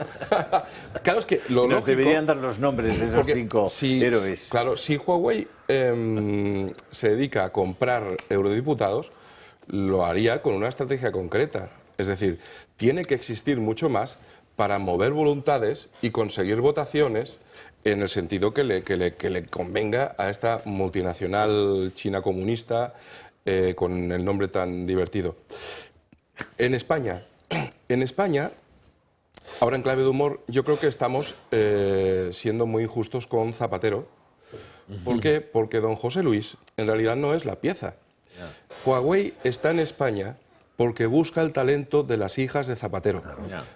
Claro, es que lo lógico... deberían dar los nombres de esos 5 héroes. Claro, si Huawei se dedica a comprar eurodiputados, lo haría con una estrategia concreta. Es decir, tiene que existir mucho más para mover voluntades y conseguir votaciones en el sentido que le convenga a esta multinacional china comunista con el nombre tan divertido. En España, ahora en clave de humor, yo creo que estamos siendo muy injustos con Zapatero. ¿Por qué? Porque don José Luis en realidad no es la pieza. Huawei está en España porque busca el talento de las hijas de Zapatero.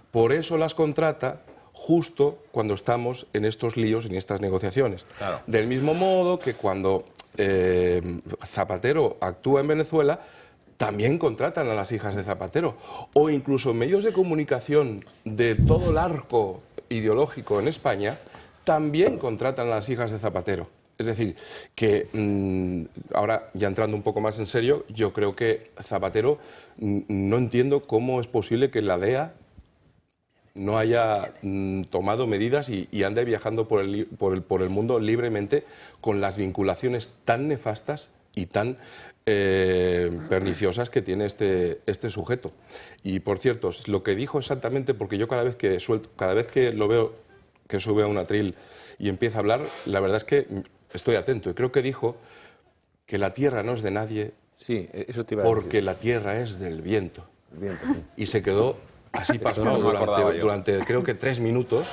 Por eso las contrata justo cuando estamos en estos líos, en estas negociaciones. Claro. Del mismo modo que cuando Zapatero actúa en Venezuela, también contratan a las hijas de Zapatero. O incluso medios de comunicación de todo el arco ideológico en España también contratan a las hijas de Zapatero. Es decir, que ahora, ya entrando un poco más en serio, yo creo que Zapatero, no entiendo cómo es posible que la DEA no haya tomado medidas y ande viajando por el mundo libremente con las vinculaciones tan nefastas y tan perniciosas que tiene este sujeto. Y, por cierto, lo que dijo exactamente, porque yo cada vez que lo veo que sube a un atril y empieza a hablar, la verdad es que estoy atento, y creo que dijo que la tierra no es de nadie, sí, eso te iba a porque decir. La tierra es del viento. El viento, sí. Y se quedó así pasmado durante creo que 3 minutos.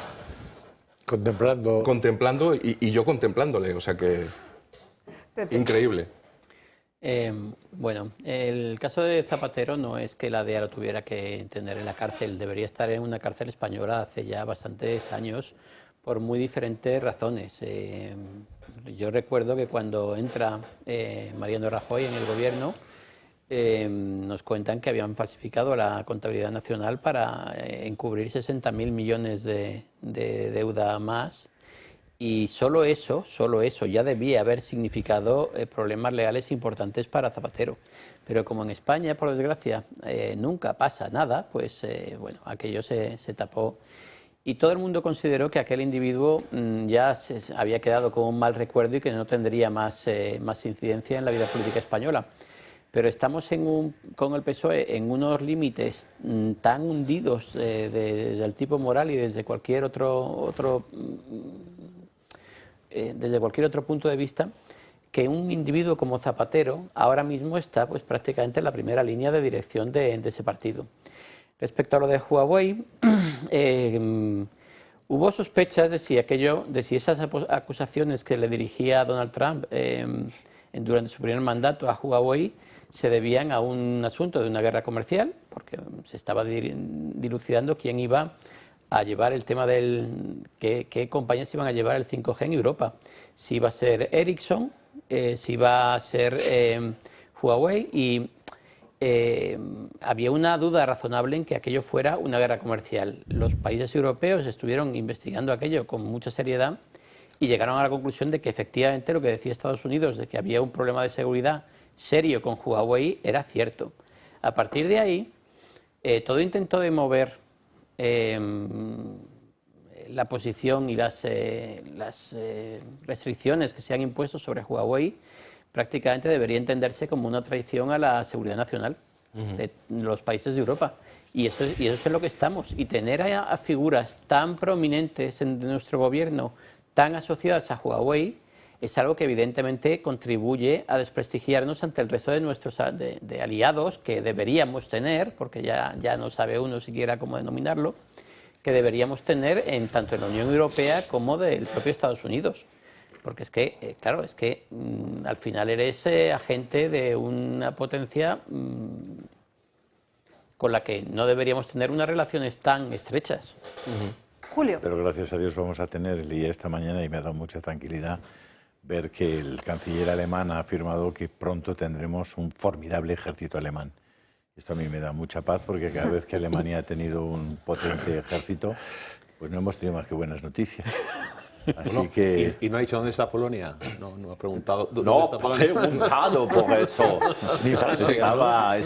Contemplando y yo contemplándole, o sea que... Pepe. Increíble. Bueno, el caso de Zapatero no es que la DEA lo tuviera que tener en la cárcel, debería estar en una cárcel española hace ya bastantes años por muy diferentes razones. Yo recuerdo que cuando entra Mariano Rajoy en el gobierno, nos cuentan que habían falsificado la contabilidad nacional para encubrir 60.000 millones de deuda más. Y solo eso ya debía haber significado problemas legales importantes para Zapatero. Pero como en España, por desgracia, nunca pasa nada, pues bueno, aquello se tapó. Y todo el mundo consideró que aquel individuo ya se había quedado con un mal recuerdo y que no tendría más incidencia en la vida política española. pero estamos con el PSOE en unos límites tan hundidos del tipo moral y desde cualquier otro punto de vista, que un individuo como Zapatero ahora mismo está pues prácticamente en la primera línea de dirección de ese partido. Respecto a lo de Huawei, hubo sospechas de si esas acusaciones que le dirigía Donald Trump durante su primer mandato a Huawei se debían a un asunto de una guerra comercial, porque se estaba dilucidando quién iba a llevar el tema qué compañías iban a llevar el 5G en Europa. Si iba a ser Ericsson, si iba a ser Huawei, y había una duda razonable en que aquello fuera una guerra comercial. Los países europeos estuvieron investigando aquello con mucha seriedad y llegaron a la conclusión de que efectivamente lo que decía Estados Unidos, de que había un problema de seguridad serio con Huawei, era cierto. A partir de ahí, todo intento de mover la posición y las restricciones que se han impuesto sobre Huawei prácticamente debería entenderse como una traición a la seguridad nacional de los países de Europa. Y eso es en lo que estamos. Y tener a figuras tan prominentes de nuestro gobierno, tan asociadas a Huawei, es algo que evidentemente contribuye a desprestigiarnos ante el resto de nuestros de aliados que deberíamos tener, porque ya no sabe uno siquiera cómo denominarlo, que deberíamos tener tanto en la Unión Europea como del propio Estados Unidos. Porque es que, claro, al final eres agente de una potencia con la que no deberíamos tener unas relaciones tan estrechas. Julio. Pero gracias a Dios vamos a tener, leí esta mañana y me ha dado mucha tranquilidad ver que el canciller alemán ha afirmado que pronto tendremos un formidable ejército alemán. Esto a mí me da mucha paz porque cada vez que Alemania ha tenido un potente ejército, pues no hemos tenido más que buenas noticias. Así Bueno, que... ¿Y no ha dicho dónde está Polonia? No ha preguntado. No, está he preguntado por eso. Estaba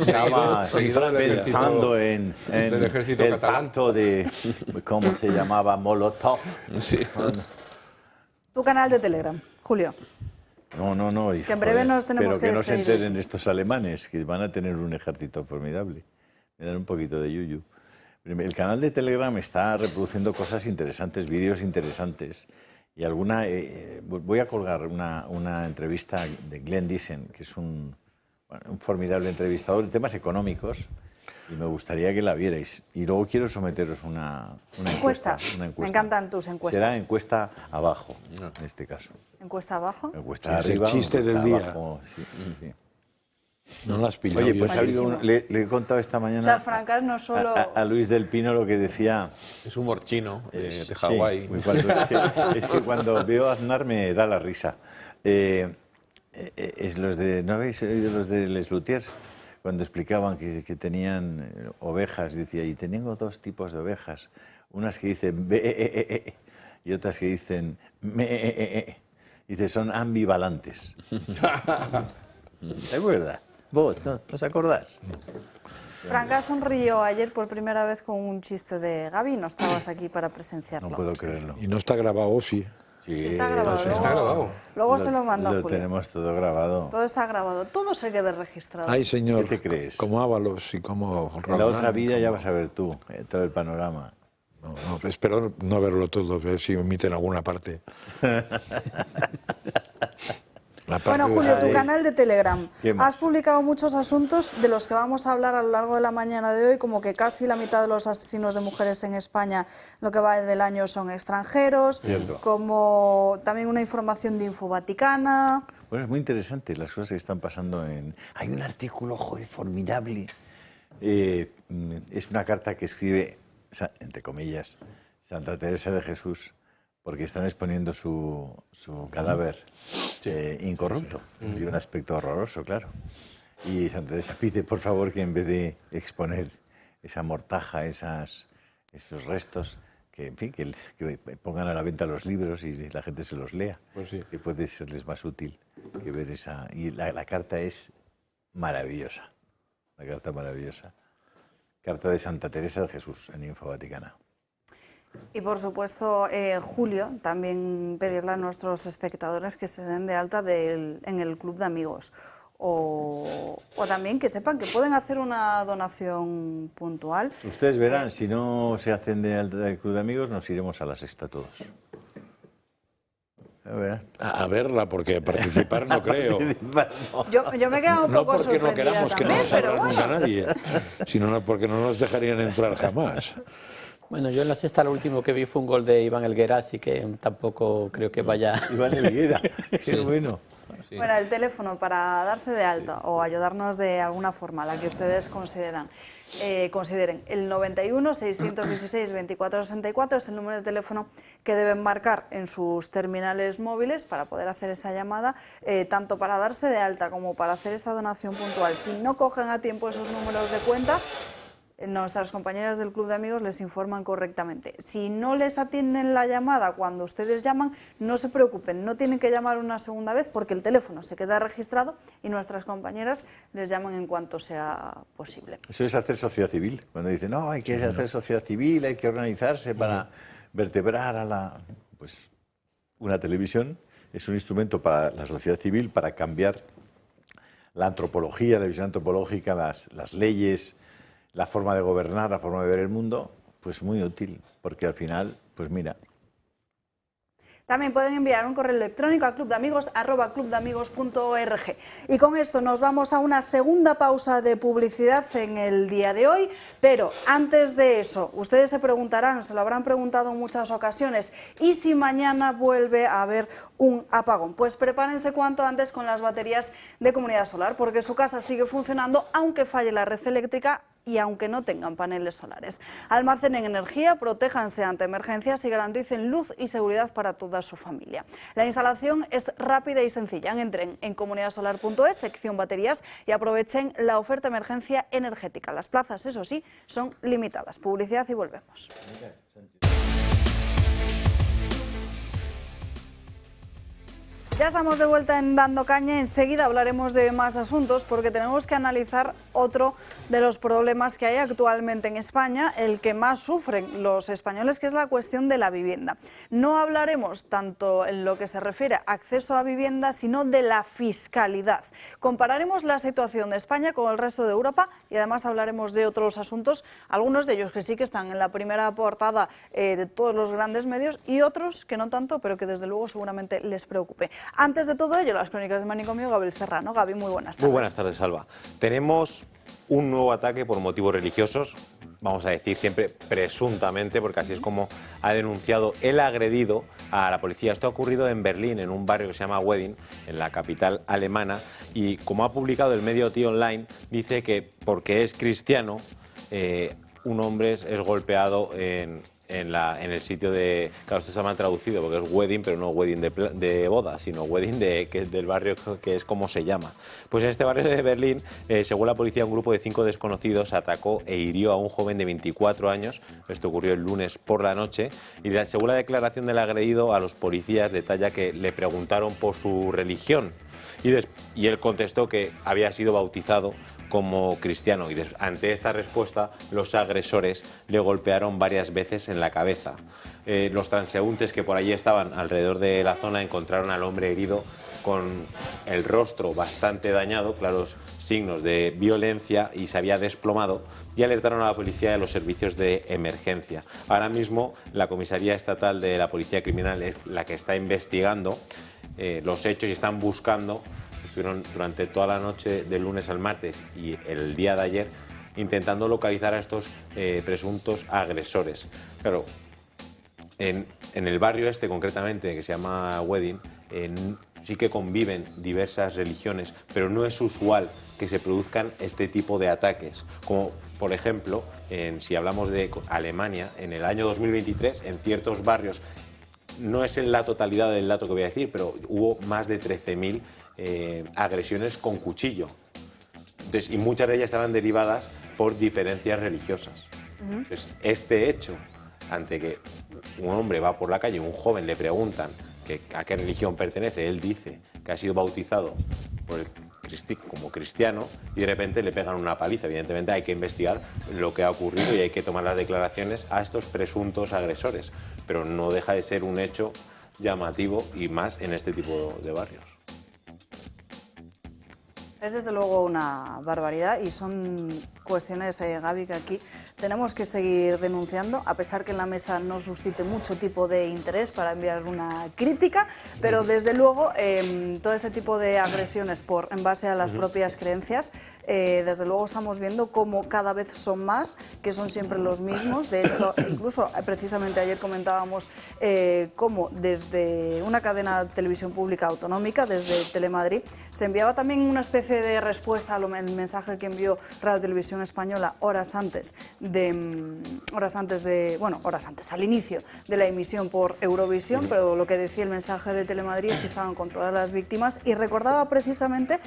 pensando en el pacto de, ¿cómo se llamaba? Molotov. Sí. Tu canal de Telegram, Julio. No, hijo, que en breve nos tenemos pero que no se despedir. enteren estos alemanes, que van a tener un ejército formidable. Me dan un poquito de yuyu. El canal de Telegram está reproduciendo cosas interesantes, vídeos interesantes. Y voy a colgar una entrevista de Glenn Dissen, que es un formidable entrevistador en temas económicos, y me gustaría que la vierais. Y luego quiero someteros una encuesta. Me encantan tus encuestas. Será encuesta abajo, en este caso. ¿Encuesta abajo? Encuesta Es arriba, el chiste encuesta del día. abajo, sí. No lo has pillado. Oye, pues Buenísimo. le he contado esta mañana O sea, Francas no solo... a Luis del Pino lo que decía... Es humor chino de Sí, Hawái. es que cuando veo a Aznar me da la risa. ¿No habéis oído los de Les Luthiers? Cuando explicaban que tenían ovejas, decía, y tengo dos tipos de ovejas. Unas que dicen be y otras que dicen me. Dice, son ambivalentes. Es verdad. ¿Vos no os acordás? Francas sonrió ayer por primera vez con un chiste de Gaby. No estabas aquí para presenciarlo. No puedo creerlo. Y no está grabado, sí. Sí, Está grabado. Está grabado. Luego se lo mando a Lo Julio. tenemos todo grabado. Todo está grabado. Todo se queda registrado. Ay, señor. ¿Qué te crees? Como Ábalos y como En la Roldán, otra vida ya como- vas a ver tú todo el panorama. No, espero no verlo todo, ver si omiten alguna parte. La parte Bueno, de- Julio, tu Ay. canal de Telegram. ¿Qué más? Has publicado muchos asuntos de los que vamos a hablar a lo largo de la mañana de hoy, como que casi la mitad de los asesinos de mujeres en España, lo que va del año, son extranjeros, Cierto. como también una información de Info Vaticana. Bueno, es muy interesante las cosas que están pasando en... Hay un artículo, joder, formidable. Es una carta que escribe, entre comillas, Santa Teresa de Jesús, porque están exponiendo su cadáver incorrupto, de un aspecto horroroso, claro. Y Santa Teresa pide, por favor, que en vez de exponer esa mortaja, esos restos, que, en fin, que pongan a la venta los libros y la gente se los lea, Pues sí. que puede serles más útil que ver esa... Y la carta es maravillosa, la carta maravillosa. Carta de Santa Teresa de Jesús, en Info Vaticana. Y por supuesto, Julio, también pedirle a nuestros espectadores que se den de alta en el Club de Amigos. o también que sepan que pueden hacer una donación puntual. Ustedes verán, si no se hacen del Club de Amigos, nos iremos a La Sexta todos. A verla, porque participar no creo. Yo me he quedado un poco sorprendida. No porque no queramos que no nos abra nunca nadie, sino porque no nos dejarían entrar jamás. Bueno, yo en La Sexta lo último que vi fue un gol de Iván Helguera, así que tampoco creo que vaya... Iván Helguera, qué bueno. Sí. Bueno, el teléfono para darse de alta o ayudarnos de alguna forma, la que ustedes consideren, el 91 616 2464 es el número de teléfono que deben marcar en sus terminales móviles para poder hacer esa llamada, tanto para darse de alta como para hacer esa donación puntual. Si no cogen a tiempo esos números de cuenta, nuestras compañeras del Club de Amigos les informan correctamente. Si no les atienden la llamada cuando ustedes llaman, no se preocupen, no tienen que llamar una segunda vez porque el teléfono se queda registrado y nuestras compañeras les llaman en cuanto sea posible. Eso es hacer sociedad civil. Cuando dicen, no, hay que hacer sociedad civil, hay que organizarse para vertebrar a la... Pues una televisión es un instrumento para la sociedad civil para cambiar la antropología, la visión antropológica, las leyes, la forma de gobernar, la forma de ver el mundo, pues muy útil, porque al final, pues mira. También pueden enviar un correo electrónico a clubdeamigos@clubdeamigos.org. Y con esto nos vamos a una segunda pausa de publicidad en el día de hoy, pero antes de eso, ustedes se preguntarán, se lo habrán preguntado en muchas ocasiones, ¿y si mañana vuelve a haber un apagón? Pues prepárense cuanto antes con las baterías de Comunidad Solar, porque su casa sigue funcionando aunque falle la red eléctrica y aunque no tengan paneles solares. Almacenen energía, protéjanse ante emergencias y garanticen luz y seguridad para toda su familia. La instalación es rápida y sencilla. Entren en comunidadsolar.es, sección baterías, y aprovechen la oferta emergencia energética. Las plazas, eso sí, son limitadas. Publicidad y volvemos. Ya estamos de vuelta en Dando Caña, enseguida hablaremos de más asuntos porque tenemos que analizar otro de los problemas que hay actualmente en España, el que más sufren los españoles, que es la cuestión de la vivienda. No hablaremos tanto en lo que se refiere a acceso a vivienda, sino de la fiscalidad. Compararemos la situación de España con el resto de Europa y además hablaremos de otros asuntos, algunos de ellos que sí que están en la primera portada de todos los grandes medios y otros que no tanto, pero que desde luego seguramente les preocupe. Antes de todo ello, las crónicas de Manicomio, Gabriel Serrano. Gaby, muy buenas tardes. Muy buenas tardes, Alba. Tenemos un nuevo ataque por motivos religiosos, vamos a decir siempre presuntamente, porque así es como ha denunciado el agredido a la policía. Esto ha ocurrido en Berlín, en un barrio que se llama Wedding, en la capital alemana, y como ha publicado el medio T-Online, dice que porque es cristiano, un hombre es golpeado en el sitio de... Claro, esto está mal traducido porque es wedding, pero no wedding de boda, sino wedding del barrio que es como se llama. Pues en este barrio de Berlín, según la policía, un grupo de 5 desconocidos atacó e hirió a un joven de 24 años. Esto ocurrió el lunes por la noche. Y según la declaración del agredido, a los policías detalla que le preguntaron por su religión. Y él contestó que había sido bautizado como cristiano, y ante esta respuesta los agresores le golpearon varias veces en la cabeza. Los transeúntes que por allí estaban alrededor de la zona encontraron al hombre herido con el rostro bastante dañado, claros signos de violencia, y se había desplomado, y alertaron a la policía y a los servicios de emergencia. Ahora mismo la Comisaría Estatal de la Policía Criminal es la que está investigando los hechos y están buscando. Estuvieron durante toda la noche del lunes al martes y el día de ayer intentando localizar a estos presuntos agresores. Claro, en el barrio este concretamente, que se llama Wedding, sí que conviven diversas religiones, pero no es usual que se produzcan este tipo de ataques. Como por ejemplo, si hablamos de Alemania, en el año 2023, en ciertos barrios, no es en la totalidad del dato que voy a decir, pero hubo más de 13.000 agresiones con cuchillo. Entonces, y muchas de ellas estaban derivadas por diferencias religiosas. Entonces, este hecho, ante que un hombre va por la calle y un joven le preguntan a qué religión pertenece, él dice que ha sido bautizado como cristiano, y de repente le pegan una paliza. Evidentemente hay que investigar lo que ha ocurrido y hay que tomar las declaraciones a estos presuntos agresores, pero no deja de ser un hecho llamativo, y más en este tipo de barrios. Es desde luego una barbaridad y son cuestiones, Gaby, que aquí tenemos que seguir denunciando, a pesar que en la mesa no suscite mucho tipo de interés para enviar una crítica, pero desde luego todo ese tipo de agresiones en base a las propias creencias, desde luego estamos viendo cómo cada vez son más, que son siempre los mismos. De hecho, incluso precisamente ayer comentábamos cómo desde una cadena de televisión pública autonómica, desde Telemadrid, se enviaba también una especie de respuesta al mensaje que envió Radio Televisión Española horas antes, al inicio de la emisión por Eurovisión, pero lo que decía el mensaje de Telemadrid es que estaban con todas las víctimas y recordaba precisamente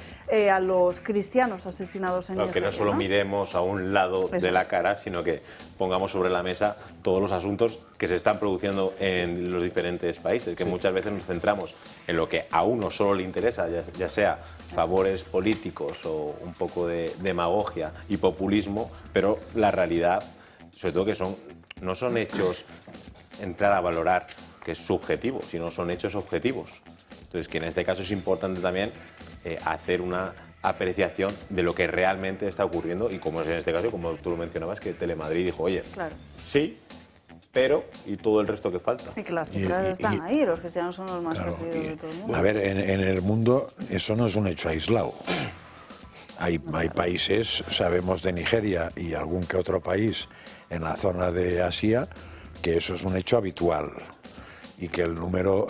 a los cristianos asesinados en Nigeria. Que no solo miremos a un lado de la cara, sino que pongamos sobre la mesa todos los asuntos que se están produciendo en los diferentes países, que muchas veces nos centramos en lo que a uno solo le interesa, ya sea favores políticos o un poco de demagogia y populismo, pero la realidad, sobre todo que no son hechos entrar a valorar, que es subjetivo, sino son hechos objetivos. Entonces, que en este caso es importante también hacer una apreciación de lo que realmente está ocurriendo y como es en este caso, como tú lo mencionabas, que Telemadrid dijo, oye, claro, sí, pero y todo el resto que falta. Y que las cifras están ahí, los cristianos son los más perseguidos de todo el mundo. A ver, en el mundo eso no es un hecho aislado. Hay países, sabemos de Nigeria y algún que otro país en la zona de Asia, que eso es un hecho habitual y que el número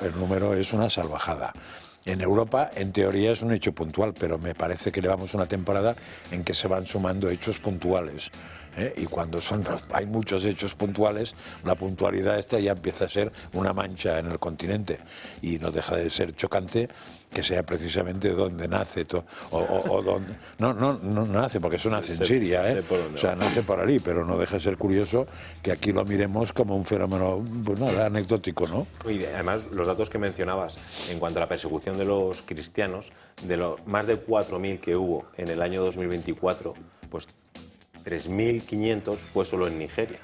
es una salvajada. En Europa, en teoría, es un hecho puntual, pero me parece que llevamos una temporada en que se van sumando hechos puntuales. Y cuando hay muchos hechos puntuales, la puntualidad esta ya empieza a ser una mancha en el continente y no deja de ser chocante que sea precisamente donde nace o donde no nace, porque eso nace en Siria, o sea, nace por allí, pero no deja de ser curioso que aquí lo miremos como un fenómeno, pues nada, anecdótico, ¿no? Y además, los datos que mencionabas en cuanto a la persecución de los cristianos, de los más de 4.000 que hubo en el año 2024, pues 3.500 fue solo en Nigeria.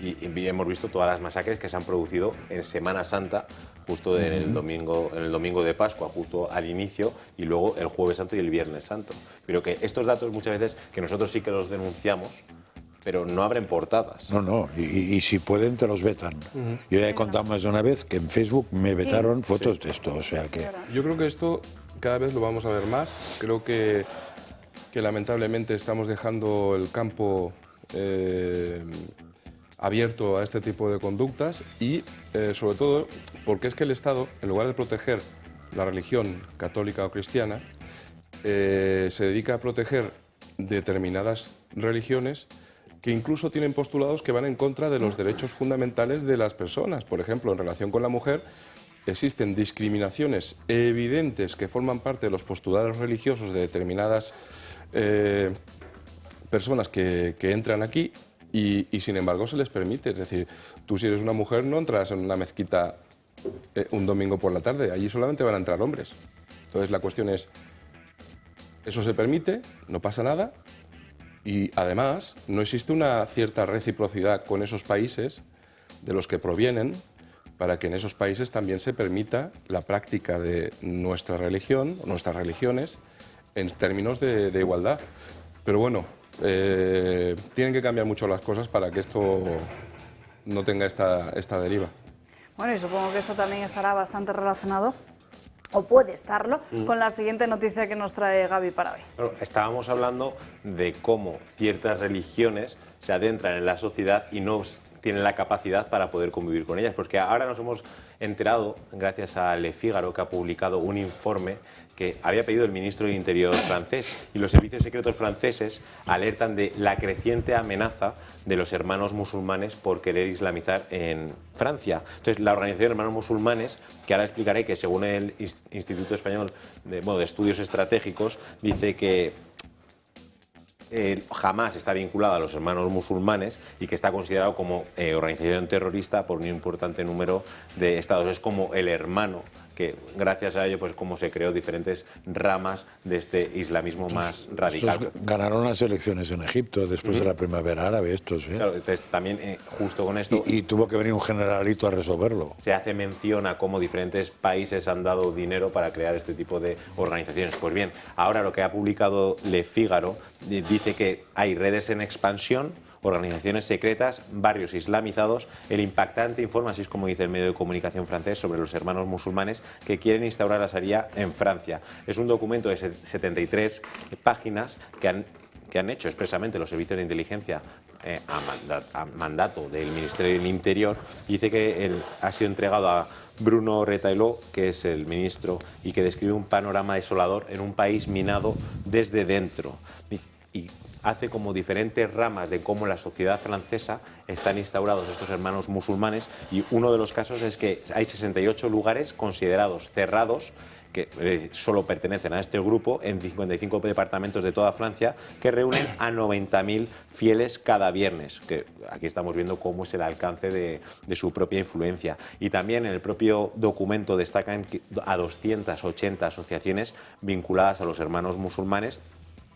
Y hemos visto todas las masacres que se han producido en Semana Santa, justo en el domingo de Pascua, justo al inicio, y luego el Jueves Santo y el Viernes Santo. Pero que estos datos muchas veces, que nosotros sí que los denunciamos, pero no abren portadas. No, y si pueden te los vetan. Yo ya he contado más de una vez que en Facebook me vetaron fotos de esto, o sea que... Yo creo que esto cada vez lo vamos a ver más. Creo que lamentablemente estamos dejando el campo abierto a este tipo de conductas y sobre todo porque es que el Estado, en lugar de proteger la religión católica o cristiana, se dedica a proteger determinadas religiones que incluso tienen postulados que van en contra de los derechos fundamentales de las personas. Por ejemplo, en relación con la mujer, existen discriminaciones evidentes que forman parte de los postulados religiosos de determinadas personas que entran aquí y sin embargo se les permite. Es decir, tú si eres una mujer no entras en una mezquita un domingo por la tarde, allí solamente van a entrar hombres. Entonces la cuestión es, eso se permite, no pasa nada y además no existe una cierta reciprocidad con esos países de los que provienen para que en esos países también se permita la práctica de nuestra religión, nuestras religiones, en términos de igualdad. Pero bueno, tienen que cambiar mucho las cosas para que esto no tenga esta deriva. Bueno, y supongo que esto también estará bastante relacionado, o puede estarlo, con la siguiente noticia que nos trae Gaby para hoy. Bueno, estábamos hablando de cómo ciertas religiones se adentran en la sociedad y no tienen la capacidad para poder convivir con ellas, porque ahora nos hemos enterado, gracias a Le Figaro, que ha publicado un informe que había pedido el ministro del Interior francés, y los servicios secretos franceses alertan de la creciente amenaza de los hermanos musulmanes por querer islamizar en Francia. Entonces, la organización de hermanos musulmanes, que ahora explicaré que según el Instituto Español de Estudios Estratégicos, dice que Hamás está vinculada a los hermanos musulmanes y que está considerado como organización terrorista por un importante número de estados. Es como el hermano que gracias a ello, pues como se creó diferentes ramas de este islamismo más radical. Estos ganaron las elecciones en Egipto después de la primavera árabe, estos. Claro, entonces también justo con esto... Y tuvo que venir un generalito a resolverlo. Se hace mención a cómo diferentes países han dado dinero para crear este tipo de organizaciones. Pues bien, ahora lo que ha publicado Le Figaro dice que hay redes en expansión, organizaciones secretas, barrios islamizados, el impactante informe, así es como dice el medio de comunicación francés, sobre los hermanos musulmanes que quieren instaurar la Sharia en Francia. Es un documento de 73 páginas que han hecho expresamente los servicios de inteligencia a mandato del Ministerio del Interior. Dice que ha sido entregado a Bruno Retailleau, que es el ministro, y que describe un panorama desolador en un país minado desde dentro. Y hace como diferentes ramas de cómo la sociedad francesa están instaurados estos hermanos musulmanes, y uno de los casos es que hay 68 lugares considerados cerrados que solo pertenecen a este grupo en 55 departamentos de toda Francia, que reúnen a 90.000 fieles cada viernes, que aquí estamos viendo cómo es el alcance de su propia influencia. Y también en el propio documento destacan a 280 asociaciones vinculadas a los hermanos musulmanes,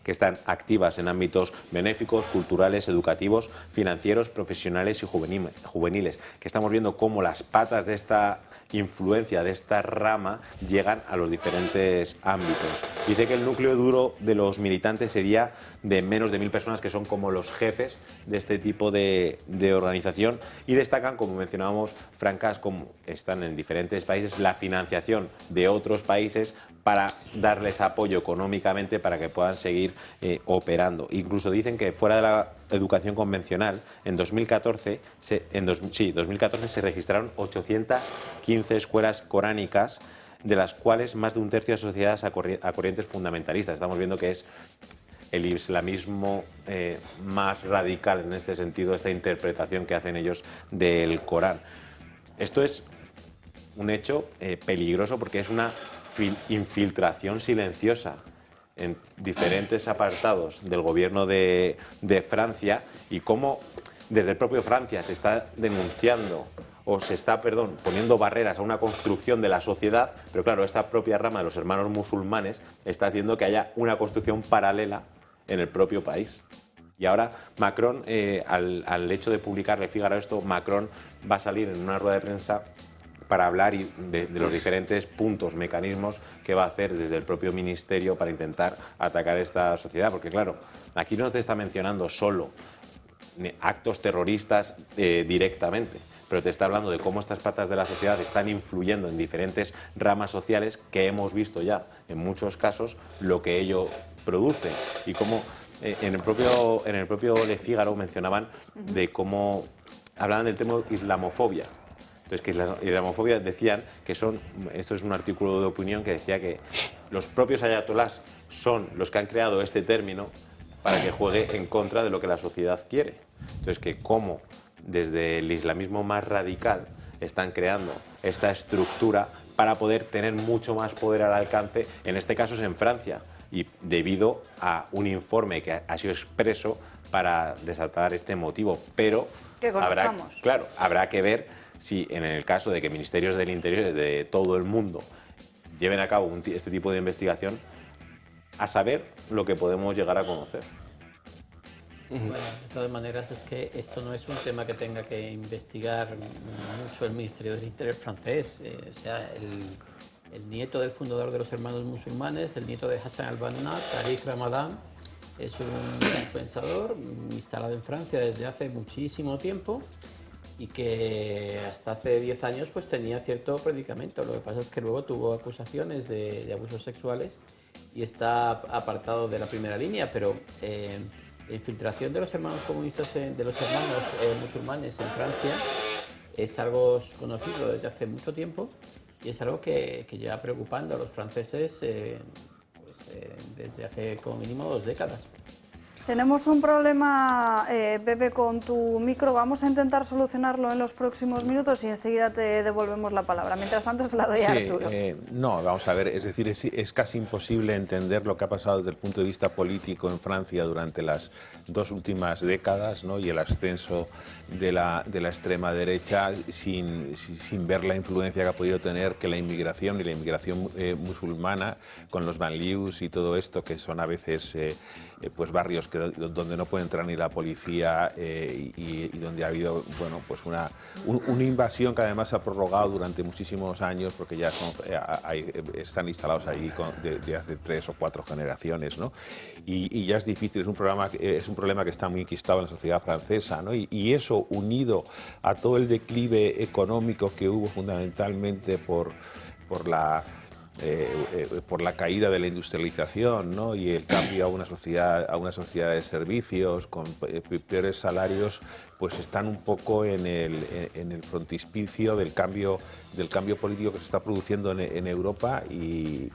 que están activas en ámbitos benéficos, culturales, educativos, financieros, profesionales y juveniles, que estamos viendo cómo las patas de esta influencia, de esta rama, llegan a los diferentes ámbitos. Dice que el núcleo duro de los militantes sería de menos de 1000 personas, que son como los jefes de este tipo de organización, y destacan, como mencionábamos, francas como están en diferentes países, la financiación de otros países para darles apoyo económicamente para que puedan seguir operando. Incluso dicen que fuera de la educación convencional, en 2014 se registraron 815 escuelas coránicas, de las cuales más de un tercio asociadas a corrientes fundamentalistas. Estamos viendo que es el islamismo más radical en este sentido, esta interpretación que hacen ellos del Corán. Esto es un hecho peligroso, porque es una infiltración silenciosa en diferentes apartados del gobierno de Francia, y cómo desde el propio Francia se está denunciando o se está, poniendo barreras a una construcción de la sociedad, pero claro, esta propia rama de los hermanos musulmanes está haciendo que haya una construcción paralela en el propio país. Y ahora Macron, al hecho de publicar Le Figaro esto, Macron va a salir en una rueda de prensa para hablar de los diferentes puntos, mecanismos que va a hacer desde el propio ministerio para intentar atacar esta sociedad. Porque claro, aquí no te está mencionando solo actos terroristas directamente, pero te está hablando de cómo estas patas de la sociedad están influyendo en diferentes ramas sociales, que hemos visto ya en muchos casos lo que ello produce, y cómo en el propio Le Figaro mencionaban de cómo hablaban del tema islamofobia. Entonces, que la islamofobia decían que esto es un artículo de opinión que decía que los propios ayatolás son los que han creado este término para que juegue en contra de lo que la sociedad quiere. Entonces, que cómo desde el islamismo más radical están creando esta estructura para poder tener mucho más poder al alcance, en este caso es en Francia, y debido a un informe que ha sido expreso para desatar este motivo. Pero habrá que ver si en el caso de que ministerios del Interior de todo el mundo lleven a cabo este tipo de investigación, a saber lo que podemos llegar a conocer. Bueno, de todas maneras, es que esto no es un tema que tenga que investigar mucho el Ministerio del Interior francés. O sea, el nieto del fundador de los hermanos musulmanes, el nieto de Hassan al-Banna, Tariq Ramadan, es un pensador instalado en Francia desde hace muchísimo tiempo, y que hasta hace 10 años pues tenía cierto predicamento. Lo que pasa es que luego tuvo acusaciones de abusos sexuales y está apartado de la primera línea, pero la infiltración de los hermanos comunistas, de los hermanos musulmanes en Francia, es algo conocido desde hace mucho tiempo, y es algo que lleva preocupando a los franceses desde hace como mínimo 2 décadas. Tenemos un problema, Pepe, con tu micro. Vamos a intentar solucionarlo en los próximos minutos y enseguida te devolvemos la palabra. Mientras tanto, se la doy a Arturo. No, vamos a ver, es decir, es casi imposible entender lo que ha pasado desde el punto de vista político en Francia durante las 2 últimas décadas, ¿no? Y el ascenso de la extrema derecha sin ver la influencia que ha podido tener que la inmigración y la inmigración musulmana con los banlieues y todo esto, que son a veces pues barrios donde no puede entrar ni la policía y donde ha habido pues una invasión que además se ha prorrogado durante muchísimos años, porque ya están instalados ahí de hace 3 o 4 generaciones, ¿no? Y ya es difícil, es un problema que está muy enquistado en la sociedad francesa, ¿no? Y eso, unido a todo el declive económico que hubo fundamentalmente por la caída de la industrialización, ¿no? Y el cambio a una sociedad de servicios con peores salarios, pues están un poco en el frontispicio del cambio político que se está produciendo en Europa y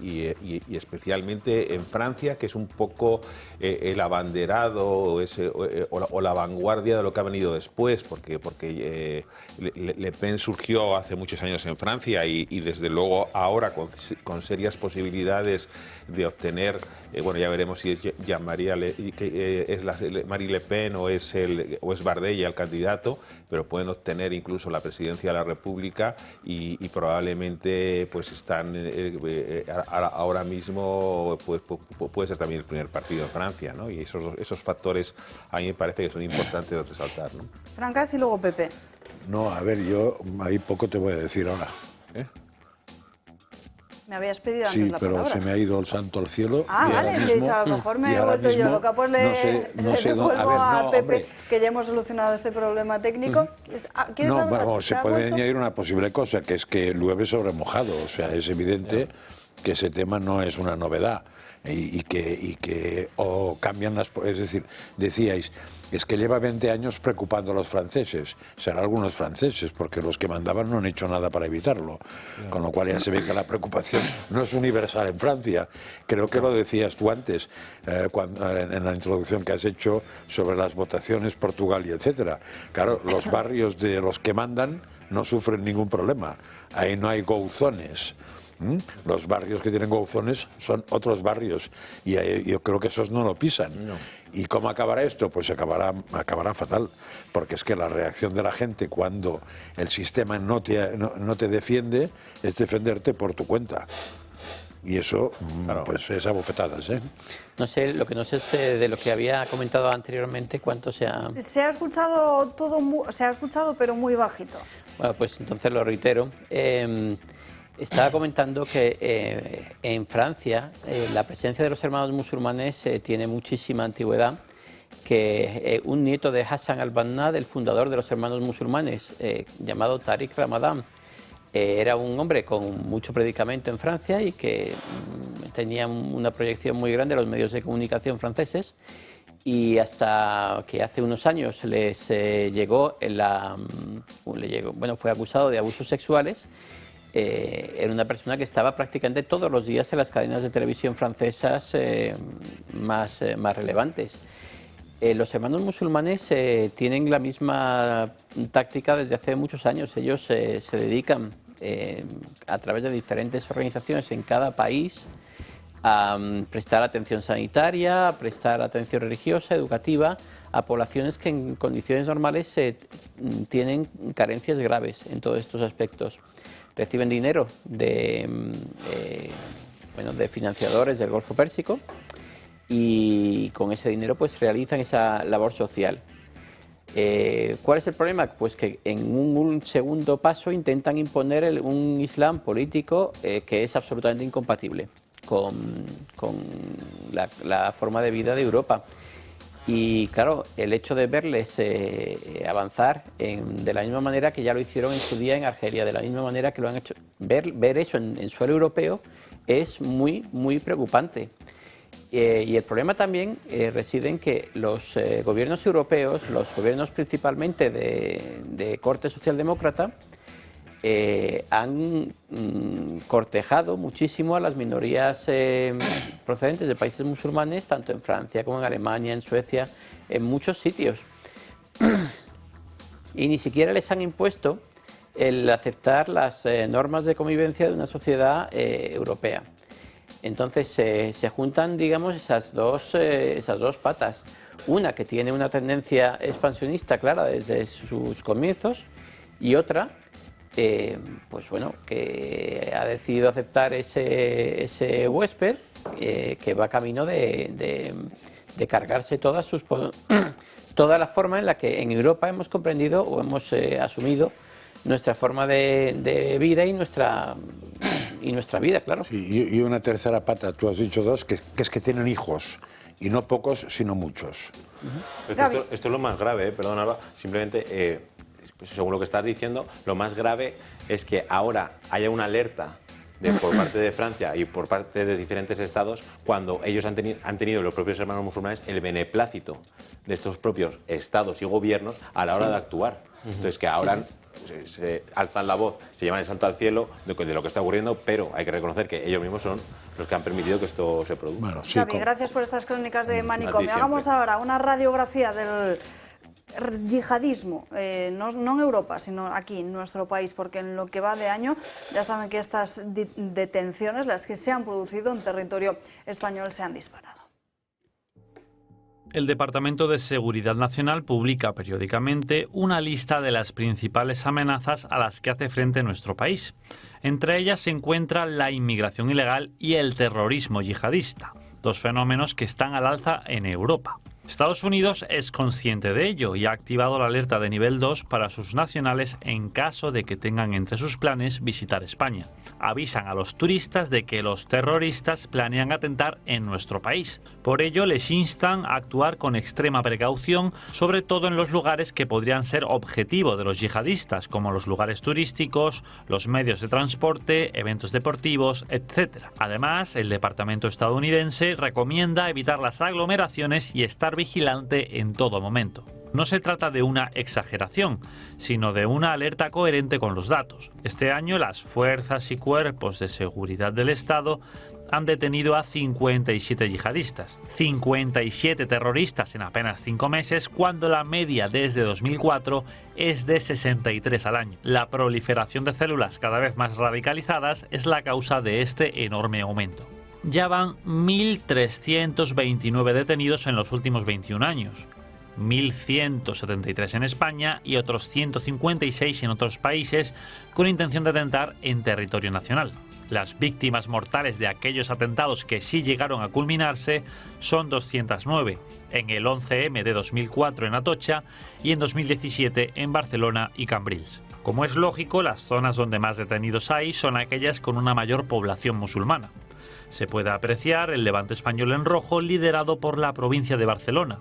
especialmente en Francia, que es un poco el abanderado o la vanguardia de lo que ha venido después, porque Le Pen surgió hace muchos años en Francia y desde luego ahora con serias posibilidades de obtener, bueno, ya veremos si es Jean-Marie Marie Le Pen o es Bardella el candidato, pero pueden obtener incluso la presidencia de la República y probablemente pues están ahora mismo pues puede ser también el primer partido en Francia, ¿no? Y esos factores a mí me parece que son importantes de resaltar, ¿no? Francas y luego Pepe. No, a ver, yo ahí poco te voy a decir ahora. Me habías pedido antes la palabra. Sí, pero se me ha ido el santo al cielo. Ah, vale, es que he dicho, a lo mejor me he vuelto yo loca. Pues le devuelvo a Pepe, hombre, que ya hemos solucionado este problema técnico. No, bueno, se puede añadir una posible cosa, que es que llueve sobre mojado. O sea, es evidente que ese tema no es una novedad y que cambian las... Es decir, decíais, es que lleva 20 años preocupando a los franceses. Serán algunos franceses, porque los que mandaban no han hecho nada para evitarlo. Con lo cual ya se ve que la preocupación no es universal en Francia. Creo que lo decías tú antes, en la introducción que has hecho sobre las votaciones, Portugal y etcétera. Claro, los barrios de los que mandan no sufren ningún problema. Ahí no hay gouzones. Los barrios que tienen gouzones son otros barrios y yo creo que esos no lo pisan. No. ¿Y cómo acabará esto? Pues acabará fatal, porque es que la reacción de la gente cuando el sistema no te defiende es defenderte por tu cuenta. Y eso, claro, pues es a bofetadas, ¿eh? No sé, lo que no sé es de lo que había comentado anteriormente, cuánto se ha... Se ha escuchado se ha escuchado, pero muy bajito. Bueno, pues entonces lo reitero. Estaba comentando que en Francia la presencia de los hermanos musulmanes tiene muchísima antigüedad, que un nieto de Hassan al-Banna, del fundador de los hermanos musulmanes, llamado Tariq Ramadan, era un hombre con mucho predicamento en Francia y que tenía una proyección muy grande en los medios de comunicación franceses, y hasta que hace unos años les fue acusado de abusos sexuales. Era una persona que estaba prácticamente todos los días en las cadenas de televisión francesas más relevantes. Los hermanos musulmanes tienen la misma táctica desde hace muchos años. Ellos se dedican a través de diferentes organizaciones en cada país a prestar atención sanitaria, a prestar atención religiosa, educativa, a poblaciones que en condiciones normales tienen carencias graves en todos estos aspectos. Reciben dinero de financiadores del Golfo Pérsico y con ese dinero pues realizan esa labor social. ¿Cuál es el problema? Pues que en un segundo paso intentan imponer un islam político que es absolutamente incompatible con la forma de vida de Europa. Y claro, el hecho de verles avanzar de la misma manera que ya lo hicieron en su día en Argelia, de la misma manera que lo han hecho, ver eso en suelo europeo es muy, muy preocupante. Y el problema también reside en que los gobiernos europeos, los gobiernos principalmente de corte socialdemócrata, han cortejado muchísimo a las minorías procedentes de países musulmanes, tanto en Francia como en Alemania, en Suecia, en muchos sitios. Y ni siquiera les han impuesto el aceptar las normas de convivencia de una sociedad europea. Entonces se juntan, digamos, esas dos patas. Una que tiene una tendencia expansionista clara desde sus comienzos y otra, pues bueno, que ha decidido aceptar ese huésped que va camino de cargarse toda la forma en la que en Europa hemos comprendido o hemos asumido nuestra forma de vida y nuestra vida, claro. Sí, y una tercera pata, tú has dicho dos, que es que tienen hijos, y no pocos, sino muchos. Esto es lo más grave, perdón, Alba, simplemente, según lo que estás diciendo, lo más grave es que ahora haya una alerta por parte de Francia y por parte de diferentes estados cuando ellos han tenido los propios hermanos musulmanes el beneplácito de estos propios estados y gobiernos a la hora de actuar. Entonces que ahora se alzan la voz, se llevan el santo al cielo de lo que está ocurriendo, pero hay que reconocer que ellos mismos son los que han permitido que esto se produzca. Bueno, sí, Gaby, gracias por estas crónicas de manicomio. Hagamos ahora una radiografía del yihadismo, no en Europa, sino aquí, en nuestro país, porque en lo que va de año ya saben que estas detenciones, las que se han producido en territorio español, se han disparado. El Departamento de Seguridad Nacional publica periódicamente una lista de las principales amenazas a las que hace frente nuestro país. Entre ellas se encuentra la inmigración ilegal y el terrorismo yihadista, dos fenómenos que están al alza en Europa. Estados Unidos es consciente de ello y ha activado la alerta de nivel 2 para sus nacionales en caso de que tengan entre sus planes visitar España. Avisan a los turistas de que los terroristas planean atentar en nuestro país. Por ello les instan a actuar con extrema precaución, sobre todo en los lugares que podrían ser objetivo de los yihadistas, como los lugares turísticos, los medios de transporte, eventos deportivos, etc. Además, el Departamento estadounidense recomienda evitar las aglomeraciones y estar vigilante en todo momento. No se trata de una exageración, sino de una alerta coherente con los datos. Este año las fuerzas y cuerpos de seguridad del Estado han detenido a 57 yihadistas, 57 terroristas en apenas 5 meses, cuando la media desde 2004 es de 63 al año. La proliferación de células cada vez más radicalizadas es la causa de este enorme aumento. Ya van 1.329 detenidos en los últimos 21 años, 1.173 en España y otros 156 en otros países con intención de atentar en territorio nacional. Las víctimas mortales de aquellos atentados que sí llegaron a culminarse son 209, en el 11M de 2004 en Atocha y en 2017 en Barcelona y Cambrils. Como es lógico, las zonas donde más detenidos hay son aquellas con una mayor población musulmana. Se puede apreciar el levante español en rojo liderado por la provincia de Barcelona,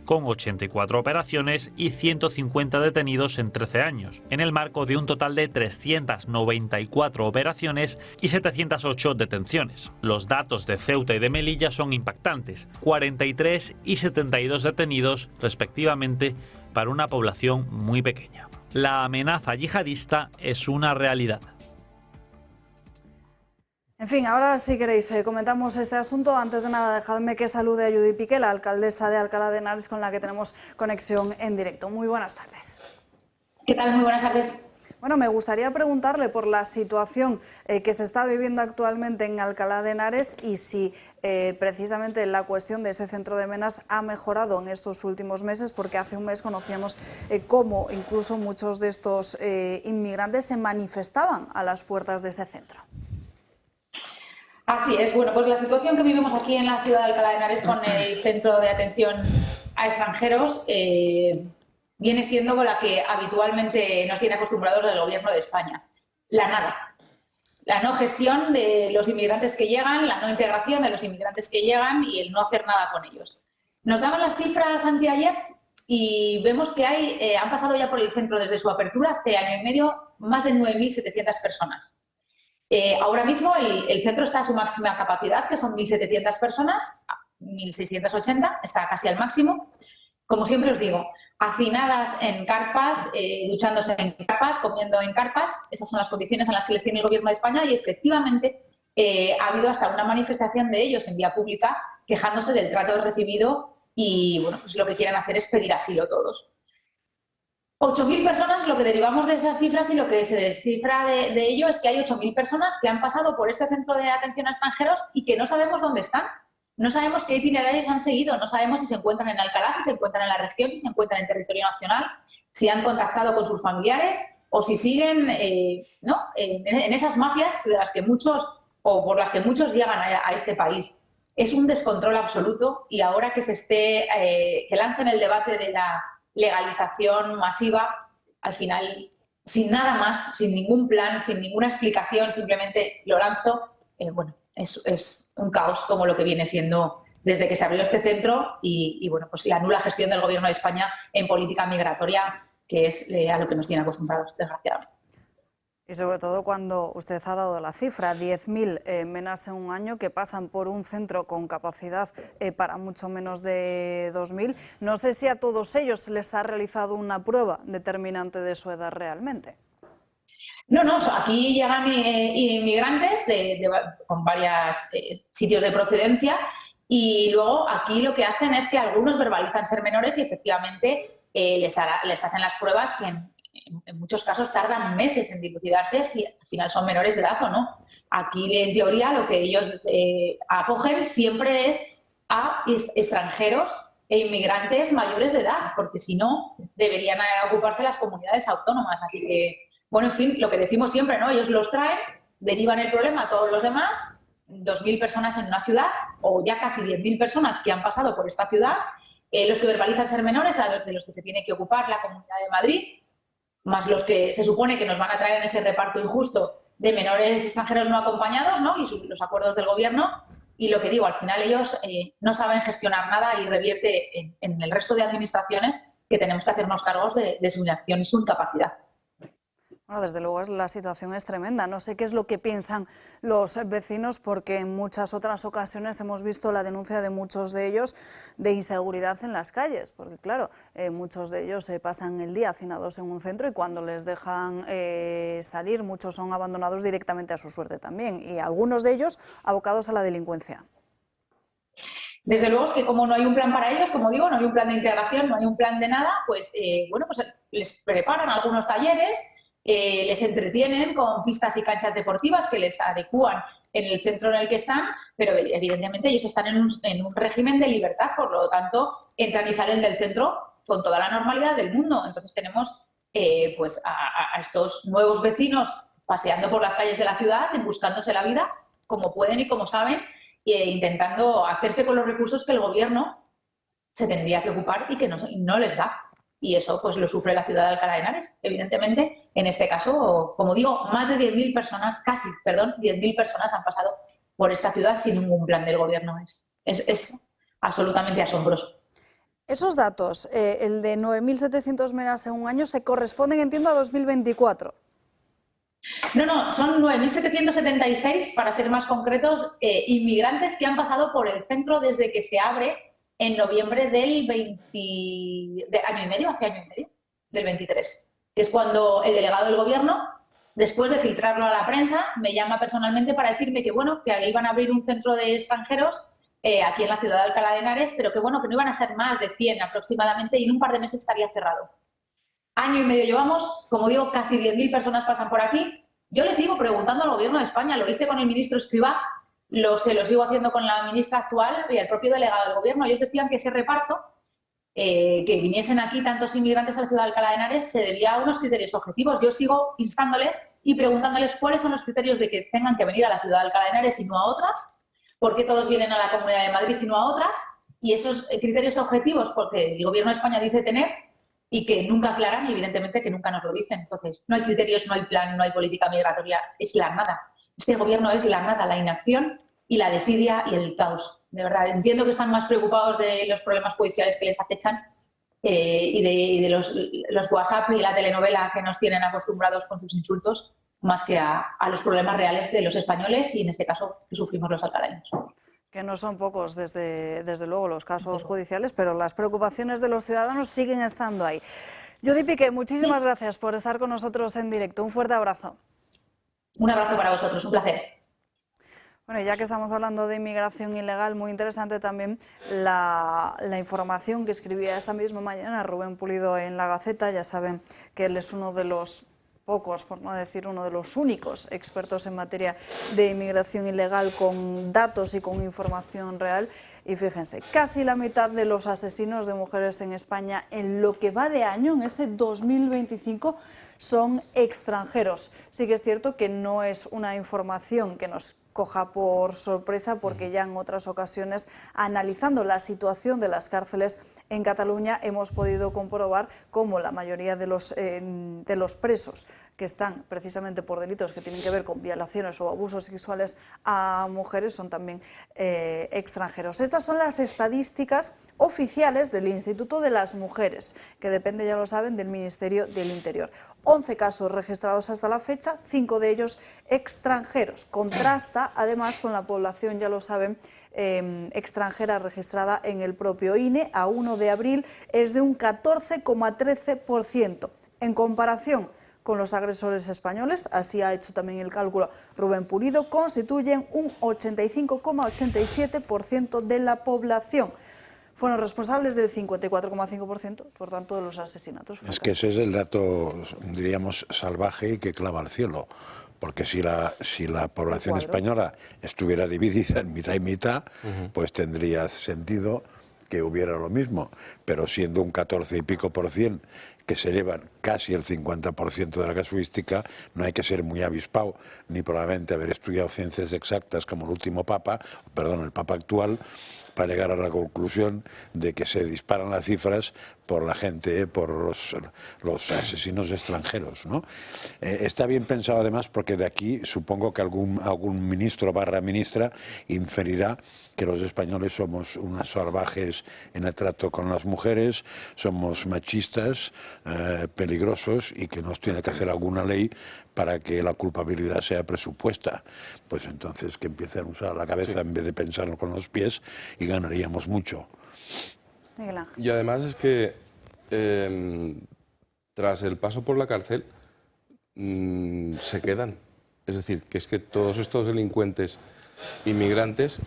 con 84 operaciones y 150 detenidos en 13 años, en el marco de un total de 394 operaciones y 708 detenciones. Los datos de Ceuta y de Melilla son impactantes, 43 y 72 detenidos respectivamente para una población muy pequeña. La amenaza yihadista es una realidad. En fin, ahora si queréis comentamos este asunto. Antes de nada, dejadme que salude a Judy Piqué, la alcaldesa de Alcalá de Henares, con la que tenemos conexión en directo. Muy buenas tardes. ¿Qué tal? Muy buenas tardes. Bueno, me gustaría preguntarle por la situación que se está viviendo actualmente en Alcalá de Henares y si precisamente la cuestión de ese centro de menas ha mejorado en estos últimos meses, porque hace un mes conocíamos cómo incluso muchos de estos inmigrantes se manifestaban a las puertas de ese centro. Así es, bueno, pues la situación que vivimos aquí en la ciudad de Alcalá de Henares con el centro de atención a extranjeros viene siendo con la que habitualmente nos tiene acostumbrados el gobierno de España. La nada. La no gestión de los inmigrantes que llegan, la no integración de los inmigrantes que llegan y el no hacer nada con ellos. Nos daban las cifras anteayer y vemos que han pasado ya por el centro desde su apertura hace año y medio más de 9.700 personas. Ahora mismo el centro está a su máxima capacidad, que son 1.700 personas, 1.680, está casi al máximo. Como siempre os digo, hacinadas en carpas, duchándose en carpas, comiendo en carpas. Esas son las condiciones en las que les tiene el Gobierno de España y efectivamente ha habido hasta una manifestación de ellos en vía pública quejándose del trato recibido y bueno, pues lo que quieren hacer es pedir asilo todos. 8.000 personas, lo que derivamos de esas cifras y lo que se descifra de ello es que hay 8.000 personas que han pasado por este centro de atención a extranjeros y que no sabemos dónde están. No sabemos qué itinerarios han seguido, no sabemos si se encuentran en Alcalá, si se encuentran en la región, si se encuentran en territorio nacional, si han contactado con sus familiares o si siguen en esas mafias de las que muchos o por las que muchos llegan a este país. Es un descontrol absoluto y ahora que que lancen el debate de la legalización masiva, al final, sin nada más, sin ningún plan, sin ninguna explicación, simplemente lo lanzo, es un caos como lo que viene siendo desde que se abrió este centro y bueno, pues la nula gestión del Gobierno de España en política migratoria, que es a lo que nos tiene acostumbrados, desgraciadamente. Y sobre todo cuando usted ha dado la cifra, 10.000 menas en un año que pasan por un centro con capacidad para mucho menos de 2.000. No sé si a todos ellos se les ha realizado una prueba determinante de su edad realmente. No, aquí llegan inmigrantes con varios sitios de procedencia y luego aquí lo que hacen es que algunos verbalizan ser menores y efectivamente les hacen las pruebas que en muchos casos tardan meses en dilucidarse si al final son menores de edad o no. Aquí, en teoría, lo que ellos acogen siempre es a extranjeros e inmigrantes mayores de edad, porque si no, deberían ocuparse las comunidades autónomas. Así que, bueno, en fin, lo que decimos siempre, ¿no? Ellos los traen, derivan el problema a todos los demás, 2.000 personas en una ciudad, o ya casi 10.000 personas que han pasado por esta ciudad, los que verbalizan ser menores, de los que se tiene que ocupar la Comunidad de Madrid, más los que se supone que nos van a traer en ese reparto injusto de menores extranjeros no acompañados, ¿no? Y los acuerdos del Gobierno. Y lo que digo, al final ellos no saben gestionar nada y revierte en el resto de administraciones que tenemos que hacernos cargos de su inacción y su incapacidad. Bueno, desde luego la situación es tremenda. No sé qué es lo que piensan los vecinos porque en muchas otras ocasiones hemos visto la denuncia de muchos de ellos de inseguridad en las calles. Porque claro, muchos de ellos se pasan el día hacinados en un centro y cuando les dejan salir muchos son abandonados directamente a su suerte también y algunos de ellos abocados a la delincuencia. Desde luego es que como no hay un plan para ellos, como digo, no hay un plan de integración, no hay un plan de nada, pues les preparan algunos talleres, les entretienen con pistas y canchas deportivas que les adecúan en el centro en el que están, pero evidentemente ellos están en un régimen de libertad, por lo tanto entran y salen del centro con toda la normalidad del mundo. Entonces tenemos a estos nuevos vecinos paseando por las calles de la ciudad, buscándose la vida como pueden y como saben, e intentando hacerse con los recursos que el Gobierno se tendría que ocupar y que no les da. Y eso pues lo sufre la ciudad de Alcalá de Henares. Evidentemente, en este caso, como digo, más de 10.000 personas, 10.000 personas han pasado por esta ciudad sin ningún plan del Gobierno. Es absolutamente asombroso. Esos datos, el de 9.700 menas en un año, se corresponden, entiendo, a 2024. No, son 9.776, para ser más concretos, inmigrantes que han pasado por el centro desde que se abre en noviembre del año y medio, del 23, que es cuando el delegado del Gobierno, después de filtrarlo a la prensa, me llama personalmente para decirme que iban a abrir un centro de extranjeros aquí en la ciudad de Alcalá de Henares, pero que no iban a ser más de 100 aproximadamente y en un par de meses estaría cerrado. Año y medio llevamos, como digo, casi 10.000 personas pasan por aquí. Yo le sigo preguntando al Gobierno de España, lo hice con el ministro Escrivá, se lo sigo haciendo con la ministra actual y el propio delegado del Gobierno. Ellos decían que ese reparto, que viniesen aquí tantos inmigrantes a la ciudad de Alcalá de Henares, se debía a unos criterios objetivos. Yo sigo instándoles y preguntándoles cuáles son los criterios de que tengan que venir a la ciudad de Alcalá de Henares y no a otras, por qué todos vienen a la Comunidad de Madrid y no a otras, y esos criterios objetivos porque el Gobierno de España dice tener y que nunca aclaran y evidentemente que nunca nos lo dicen. Entonces, no hay criterios, no hay plan, no hay política migratoria, es la nada. Este Gobierno es la nada, la inacción y la desidia y el caos. De verdad, entiendo que están más preocupados de los problemas judiciales que les acechan y de los WhatsApp y la telenovela que nos tienen acostumbrados con sus insultos, más que a los problemas reales de los españoles y, en este caso, que sufrimos los alcalaños. Que no son pocos, desde luego, los casos judiciales, pero las preocupaciones de los ciudadanos siguen estando ahí. Judith Piqué, muchísimas gracias por estar con nosotros en directo. Un fuerte abrazo. Un abrazo para vosotros, un placer. Bueno, ya que estamos hablando de inmigración ilegal, muy interesante también la información que escribía esta misma mañana Rubén Pulido en La Gaceta. Ya saben que él es uno de los pocos, por no decir uno de los únicos expertos en materia de inmigración ilegal con datos y con información real. Y fíjense, casi la mitad de los asesinos de mujeres en España en lo que va de año, en este 2025, son extranjeros. Sí que es cierto que no es una información que nos coja por sorpresa, porque ya en otras ocasiones, analizando la situación de las cárceles en Cataluña, hemos podido comprobar cómo la mayoría de los presos que están precisamente por delitos que tienen que ver con violaciones o abusos sexuales a mujeres son también extranjeros. Estas son las estadísticas oficiales del Instituto de las Mujeres, que depende, ya lo saben, del Ministerio del Interior. 11 casos registrados hasta la fecha, 5 de ellos extranjeros. Contrasta, además, con la población, ya lo saben, extranjera registrada en el propio INE. A 1 de abril es de un 14,13%. En comparación con los agresores españoles, así ha hecho también el cálculo Rubén Pulido, constituyen un 85,87% de la población. Fueron responsables del 54,5%, por tanto, de los asesinatos. Es que ese es el dato, diríamos, salvaje y que clava al cielo. Porque si la población española estuviera dividida en mitad y mitad, pues tendría sentido que hubiera lo mismo. Pero siendo un 14 y pico % que se llevan casi el 50% de la casuística, no hay que ser muy avispado, ni probablemente haber estudiado ciencias exactas como el último Papa, el Papa actual, para llegar a la conclusión de que se disparan las cifras por la gente, por los asesinos extranjeros, ¿no? Está bien pensado además porque de aquí supongo que algún ministro / ministra inferirá que los españoles somos unas salvajes en el trato con las mujeres, somos machistas, peligrosos y que nos tiene que hacer alguna ley para que la culpabilidad sea presupuesta. Pues entonces que empiecen a usar la cabeza en vez de pensar con los pies y ganaríamos mucho. Y además es que tras el paso por la cárcel se quedan. Es decir, que es que todos estos delincuentes inmigrantes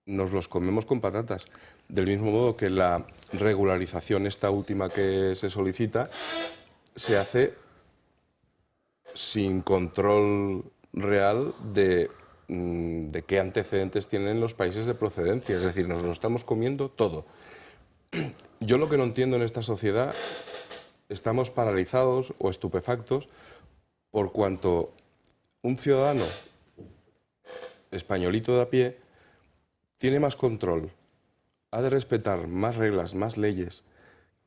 nos los comemos con patatas. Del mismo modo que la regularización, esta última que se solicita, se hace sin control real de qué antecedentes tienen los países de procedencia. Es decir, nos lo estamos comiendo todo. Yo lo que no entiendo en esta sociedad, estamos paralizados o estupefactos por cuanto un ciudadano españolito de a pie tiene más control, ha de respetar más reglas, más leyes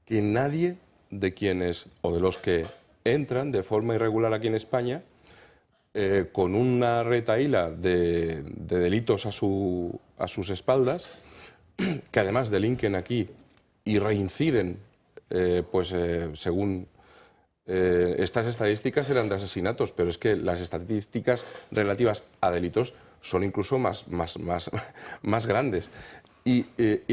que nadie de quienes o de los que entran de forma irregular aquí en España con una retahíla de delitos a sus espaldas, que además delinquen aquí y reinciden, según estas estadísticas eran de asesinatos, pero es que las estadísticas relativas a delitos son incluso más grandes. Y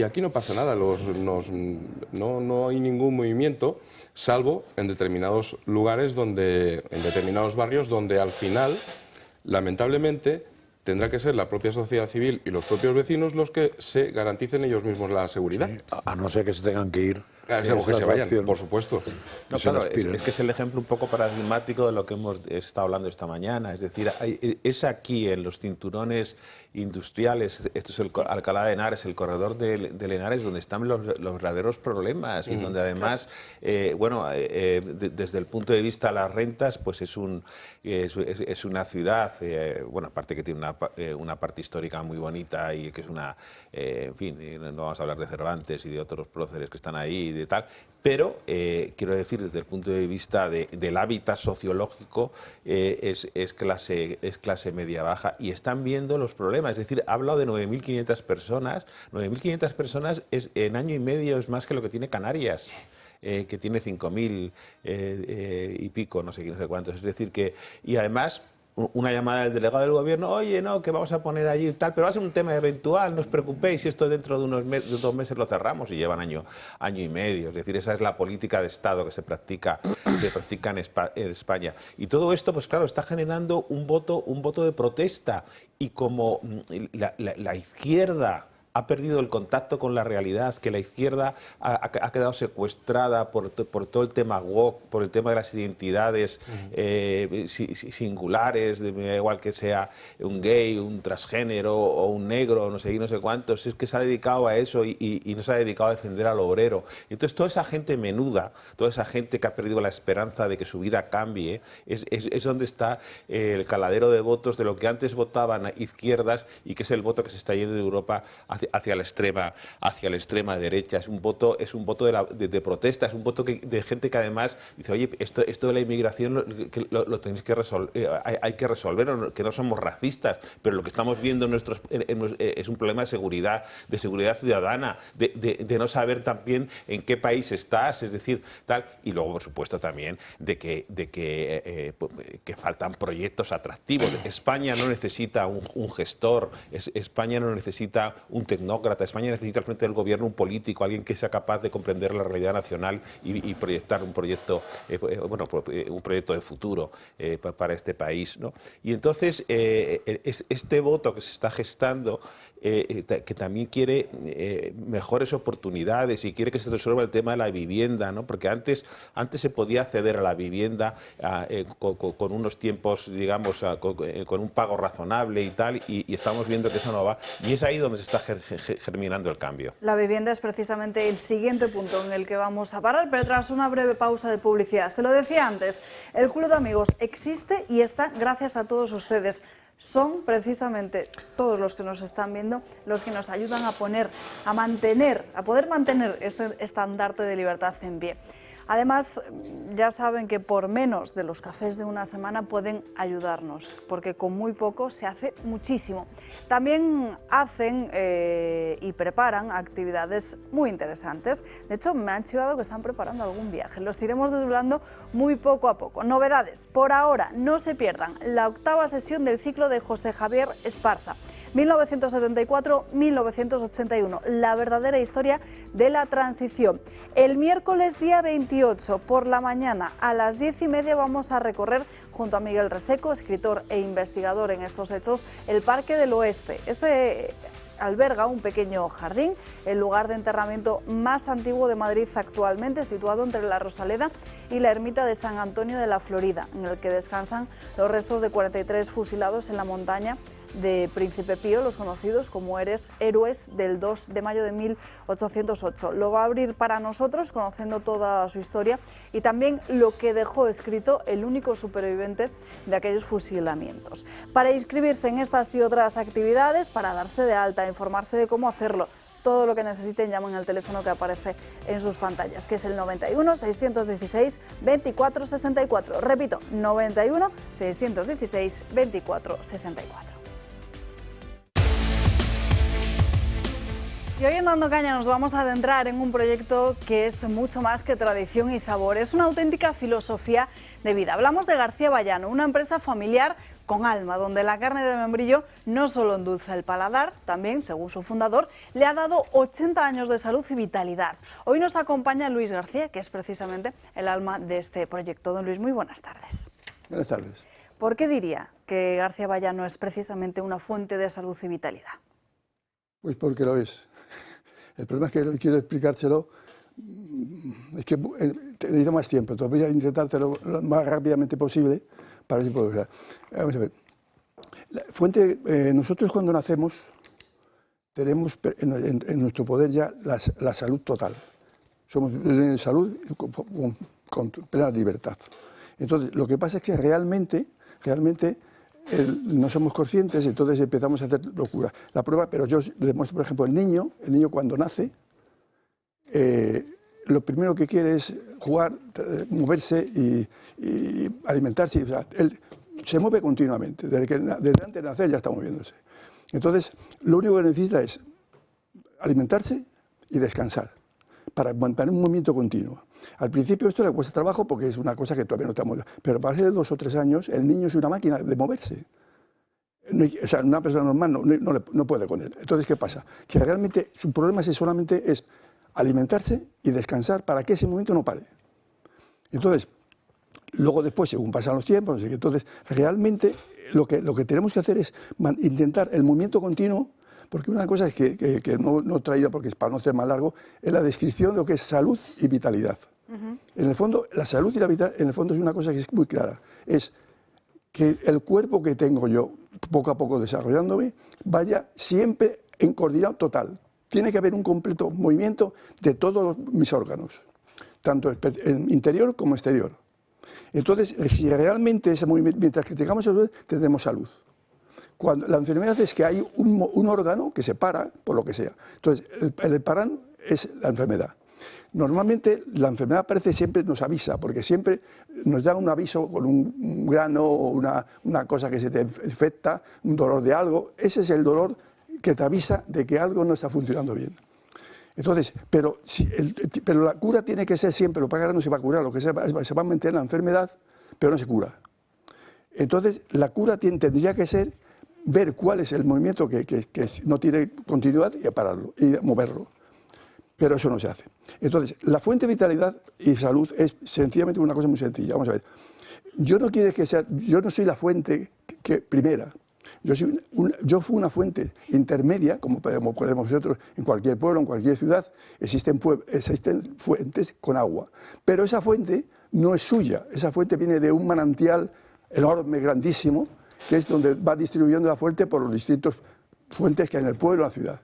aquí no pasa nada, no hay ningún movimiento, salvo en determinados lugares, en determinados barrios, donde al final, lamentablemente, tendrá que ser la propia sociedad civil y los propios vecinos los que se garanticen ellos mismos la seguridad. Sí, a no ser que se tengan que ir. O que se vayan, por supuesto. No, claro, es que es el ejemplo un poco paradigmático de lo que hemos estado hablando esta mañana. Es decir, es aquí, en los cinturones industriales, esto es Alcalá de Henares, el corredor de Henares, donde están los verdaderos problemas y donde además, desde el punto de vista de las rentas, pues es una ciudad, aparte que tiene una parte histórica muy bonita y que es no vamos a hablar de Cervantes y de otros próceres que están ahí y de tal, pero quiero decir, desde el punto de vista del hábitat sociológico, es clase media-baja y están viendo los problemas. Es decir, ha hablado de 9.500 personas. 9.500 personas en año y medio es más que lo que tiene Canarias, que tiene 5.000 y pico, no sé cuántos. Es decir, y además una llamada del delegado del gobierno, oye, no, que vamos a poner allí y tal, pero va a ser un tema eventual, no os preocupéis, si esto dentro de de 2 meses lo cerramos, y llevan año y medio. Es decir, esa es la política de Estado que se practica en España. Y todo esto, pues claro, está generando un voto de protesta, y como la izquierda ha perdido el contacto con la realidad, que la izquierda ha quedado secuestrada por todo el tema woke, por el tema de las identidades singulares, da igual que sea un gay, un transgénero o un negro, no sé cuántos, es que se ha dedicado a eso y no se ha dedicado a defender al obrero. Entonces toda esa gente menuda, toda esa gente que ha perdido la esperanza de que su vida cambie, es donde está el caladero de votos de lo que antes votaban a izquierdas, y que es el voto que se está yendo de Europa hacia la extrema derecha. Es un voto de protesta, es un voto de gente que además dice, oye, esto de la inmigración lo tenéis que resolver, hay que resolver, que no somos racistas, pero lo que estamos viendo es un problema de seguridad ciudadana, de no saber también en qué país estás, es decir, tal. Y luego, por supuesto, también de que faltan proyectos atractivos. España no necesita un gestor, España no necesita un tecnócrata, España necesita al frente del gobierno un político, alguien que sea capaz de comprender la realidad nacional y proyectar un proyecto de futuro para este país, ¿no? Y entonces este voto que se está gestando, que también quiere mejores oportunidades y quiere que se resuelva el tema de la vivienda, ¿no? Porque antes se podía acceder a la vivienda con unos tiempos, digamos, con un pago razonable y tal, y estamos viendo que eso no va, y es ahí donde se está germinando el cambio. La vivienda es precisamente el siguiente punto en el que vamos a parar, pero tras una breve pausa de publicidad. Se lo decía antes, el Club de Amigos existe y está gracias a todos ustedes. Son precisamente todos los que nos están viendo los que nos ayudan a poder mantener este estandarte de libertad en pie. Además, ya saben que por menos de los cafés de una semana pueden ayudarnos, porque con muy poco se hace muchísimo. También hacen y preparan actividades muy interesantes. De hecho, me han chivado que están preparando algún viaje. Los iremos desvelando muy poco a poco. Novedades, por ahora, no se pierdan la 8ª sesión del ciclo de José Javier Esparza. 1974-1981, la verdadera historia de la transición. El miércoles día 28 por la mañana a las 10:30 vamos a recorrer junto a Miguel Reseco, escritor e investigador en estos hechos, el Parque del Oeste. Este alberga un pequeño jardín, el lugar de enterramiento más antiguo de Madrid actualmente, situado entre la Rosaleda y la ermita de San Antonio de la Florida, en el que descansan los restos de 43 fusilados en la montaña de Príncipe Pío, los conocidos como héroes del 2 de mayo de 1808. Lo va a abrir para nosotros, conociendo toda su historia y también lo que dejó escrito el único superviviente de aquellos fusilamientos. Para inscribirse en estas y otras actividades, para darse de alta, informarse de cómo hacerlo, todo lo que necesiten, llamen al teléfono que aparece en sus pantallas, que es el 91 616 24 64. Repito, 91 616 24 64. Y hoy en Dando Caña nos vamos a adentrar en un proyecto que es mucho más que tradición y sabor, es una auténtica filosofía de vida. Hablamos de García Bayano, una empresa familiar con alma, donde la carne de membrillo no solo endulza el paladar, también, según su fundador, le ha dado 80 años de salud y vitalidad. Hoy nos acompaña Luis García, que es precisamente el alma de este proyecto. Don Luis, muy buenas tardes. Buenas tardes. ¿Por qué diría que García Bayano es precisamente una fuente de salud y vitalidad? Pues porque lo es. El problema es que quiero explicárselo, es que necesito más tiempo, entonces voy a intentártelo lo más rápidamente posible para ver si puedo ver. Vamos a ver. La fuente, nosotros cuando nacemos tenemos en nuestro poder ya la salud total. Somos en salud con plena libertad. Entonces, lo que pasa es que realmente no somos conscientes, entonces empezamos a hacer locura. La prueba, pero yo demuestro, por ejemplo, el niño cuando nace, lo primero que quiere es jugar, moverse y alimentarse. O sea, él se mueve continuamente, desde antes de nacer ya está moviéndose. Entonces, lo único que necesita es alimentarse y descansar, para mantener un movimiento continuo. Al principio esto le cuesta trabajo porque es una cosa que todavía no estamos... Pero a partir de 2 o 3 años el niño es una máquina de moverse. O sea, una persona normal no puede con él. Entonces, ¿qué pasa? Que realmente su problema solamente es alimentarse y descansar para que ese momento no pare. Entonces, luego después, según pasan los tiempos, no sé qué, entonces realmente lo que tenemos que hacer es intentar el movimiento continuo, porque una cosa es que no he traído porque es para no ser más largo, es la descripción de lo que es salud y vitalidad. En el fondo, la salud y la vitalidad, en el fondo es una cosa que es muy clara. Es que el cuerpo que tengo yo, poco a poco desarrollándome, vaya siempre en coordinado total. Tiene que haber un completo movimiento de todos mis órganos, tanto interior como exterior. Entonces, si realmente ese movimiento, mientras que tengamos salud, tendremos salud. Cuando la enfermedad es que hay un órgano que se para, por lo que sea. Entonces, el parán es la enfermedad. Normalmente la enfermedad parece siempre nos avisa, porque siempre nos da un aviso con un grano o una cosa que se te infecta, un dolor de algo. Ese es el dolor que te avisa de que algo no está funcionando bien. Entonces, pero la cura tiene que ser siempre, lo que pasa no se va a curar, lo que se va a mantener la enfermedad, pero no se cura. Entonces, la cura tendría que ser ver cuál es el movimiento que no tiene continuidad y pararlo, y moverlo. Pero eso no se hace. Entonces, la fuente de vitalidad y salud es sencillamente una cosa muy sencilla. Vamos a ver. Yo no soy la fuente primera. Yo fui una fuente intermedia, como podemos nosotros en cualquier pueblo, en cualquier ciudad, existen fuentes con agua. Pero esa fuente no es suya. Esa fuente viene de un manantial enorme, grandísimo, que es donde va distribuyendo la fuente por los distintos fuentes que hay en el pueblo, en la ciudad.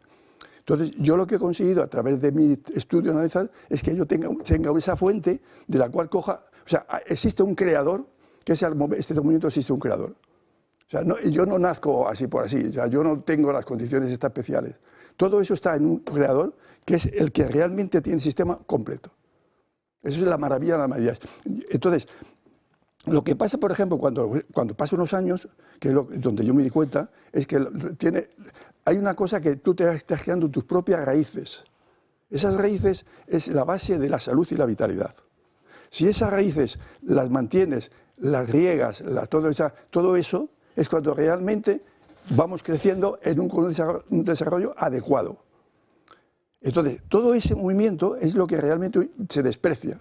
Entonces, yo lo que he conseguido a través de mi estudio analizar es que yo tenga esa fuente de la cual coja... O sea, existe un creador, que es este momento existe un creador. O sea, yo no nazco así por así, o sea, yo no tengo las condiciones estas especiales. Todo eso está en un creador que es el que realmente tiene el sistema completo. Eso es la maravilla de las maravillas. Entonces, lo que pasa, por ejemplo, cuando pasan unos años, que es donde yo me di cuenta, es que hay una cosa que tú te estás creando tus propias raíces. Esas raíces es la base de la salud y la vitalidad. Si esas raíces las mantienes, las riegas, todo eso es cuando realmente vamos creciendo en un desarrollo adecuado. Entonces, todo ese movimiento es lo que realmente se desprecia.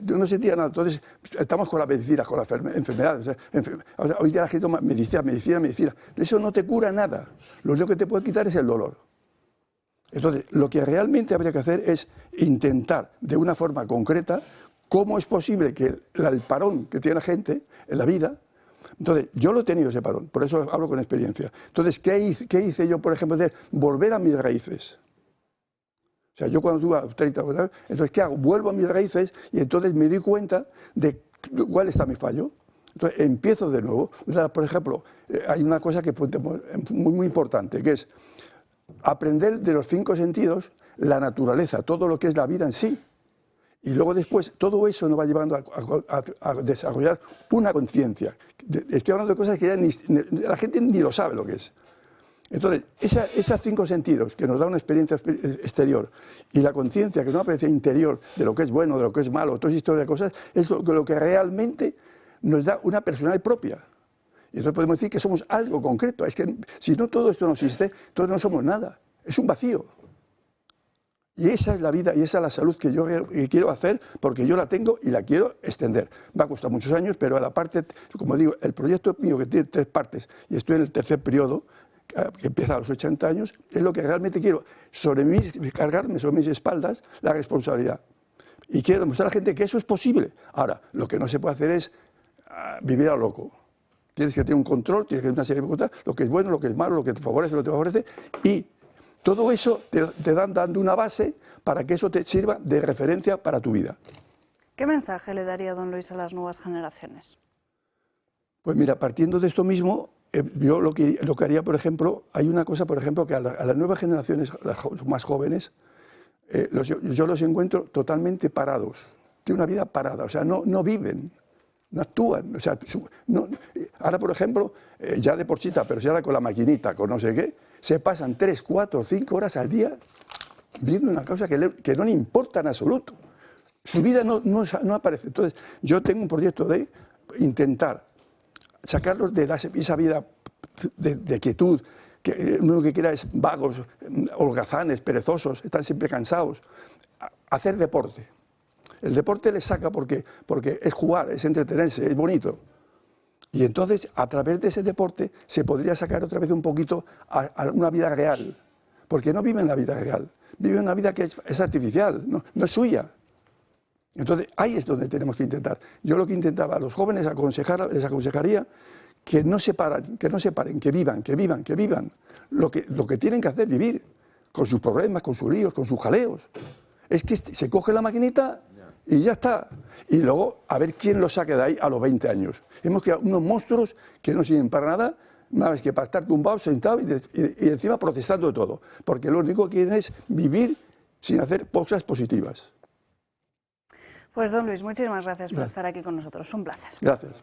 No se entiende nada. Entonces, estamos con la medicina, con las enfermedades. O sea, hoy día la gente toma medicina. Eso no te cura nada. Lo único que te puede quitar es el dolor. Entonces, lo que realmente habría que hacer es intentar, de una forma concreta, cómo es posible que el parón que tiene la gente en la vida. Entonces, yo lo he tenido ese parón, por eso hablo con experiencia. Entonces, ¿qué hice yo, por ejemplo, de volver a mis raíces? O sea, yo cuando tuve a los 30, entonces, ¿qué hago? Vuelvo a mis raíces y entonces me di cuenta de cuál está mi fallo. Entonces, empiezo de nuevo. Por ejemplo, hay una cosa que es muy importante, que es aprender de los 5 sentidos la naturaleza, todo lo que es la vida en sí. Y luego después, todo eso nos va llevando a desarrollar una conciencia. Estoy hablando de cosas que ya la gente ni lo sabe lo que es. Entonces, esos 5 sentidos que nos da una experiencia exterior y la conciencia que nos da una experiencia interior de lo que es bueno, de lo que es malo, toda esa historia de cosas, es lo que realmente nos da una personalidad propia. Y entonces podemos decir que somos algo concreto. Es que si no todo esto no existe, entonces no somos nada. Es un vacío. Y esa es la vida y esa es la salud que yo quiero hacer porque yo la tengo y la quiero extender. Me ha costado muchos años, pero a la parte, como digo, el proyecto mío que tiene 3 partes y estoy en el tercer periodo, que empieza a los 80 años, es lo que realmente quiero, cargarme sobre mis espaldas la responsabilidad. Y quiero demostrar a la gente que eso es posible. Ahora, lo que no se puede hacer es vivir a loco. Tienes que tener un control, tienes que tener una serie de cosas, lo que es bueno, lo que es malo, lo que te favorece, lo que te favorece, y todo eso te dan dando una base para que eso te sirva de referencia para tu vida. ¿Qué mensaje le daría don Luis a las nuevas generaciones? Pues mira, partiendo de esto mismo, yo lo que haría, por ejemplo, hay una cosa, por ejemplo, que a las nuevas generaciones, los más jóvenes, yo los encuentro totalmente parados. Tienen una vida parada, o sea, no viven, no actúan. O sea, ahora, por ejemplo, ya de por sí, pero si ahora con la maquinita, con no sé qué, se pasan 3, 4, 5 horas al día viendo una cosa que no le importa en absoluto. Su vida no aparece. Entonces, yo tengo un proyecto de intentar sacarlos de esa vida de quietud, que lo que quiera es vagos, holgazanes, perezosos, están siempre cansados. Hacer deporte. El deporte les saca porque es jugar, es entretenerse, es bonito. Y entonces, a través de ese deporte, se podría sacar otra vez un poquito a una vida real. Porque no viven la vida real, viven una vida que es artificial, no es suya. Entonces, ahí es donde tenemos que intentar. Yo lo que intentaba a los jóvenes les aconsejaría que no se paren, que vivan. Lo que tienen que hacer, vivir, con sus problemas, con sus líos, con sus jaleos. Es que se coge la maquinita y ya está. Y luego, a ver quién lo saque de ahí a los 20 años. Hemos creado unos monstruos que no sirven para nada más que para estar tumbado, sentado y encima protestando de todo. Porque lo único que quieren es vivir sin hacer cosas positivas. Pues don Luis, muchísimas gracias por estar aquí con nosotros. Un placer. Gracias.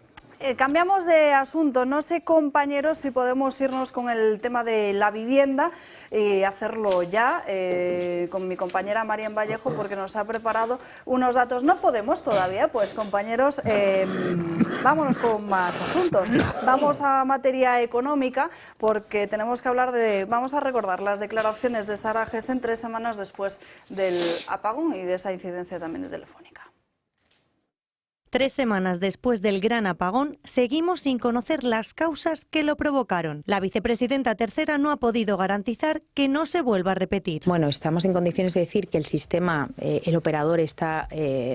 Cambiamos de asunto. No sé, compañeros, si podemos irnos con el tema de la vivienda y hacerlo ya con mi compañera Marian Vallejo, porque nos ha preparado unos datos. No podemos todavía, pues compañeros, vámonos con más asuntos. Vamos a materia económica, porque tenemos que hablar vamos a recordar las declaraciones de Sara Gessen 3 semanas después del apagón y de esa incidencia también de Telefónica. 3 semanas después del gran apagón, seguimos sin conocer las causas que lo provocaron. La vicepresidenta tercera no ha podido garantizar que no se vuelva a repetir. Bueno, estamos en condiciones de decir que el sistema, el operador está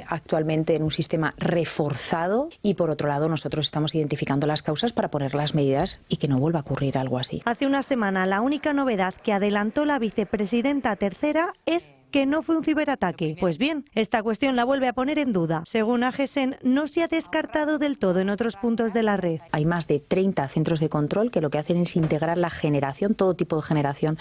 actualmente en un sistema reforzado y, por otro lado, nosotros estamos identificando las causas para poner las medidas y que no vuelva a ocurrir algo así. Hace una semana, la única novedad que adelantó la vicepresidenta tercera es que no fue un ciberataque. Pues bien, esta cuestión la vuelve a poner en duda. Según Gessen, no se ha descartado del todo en otros puntos de la red. Hay más de 30 centros de control que lo que hacen es integrar la generación, todo tipo de generación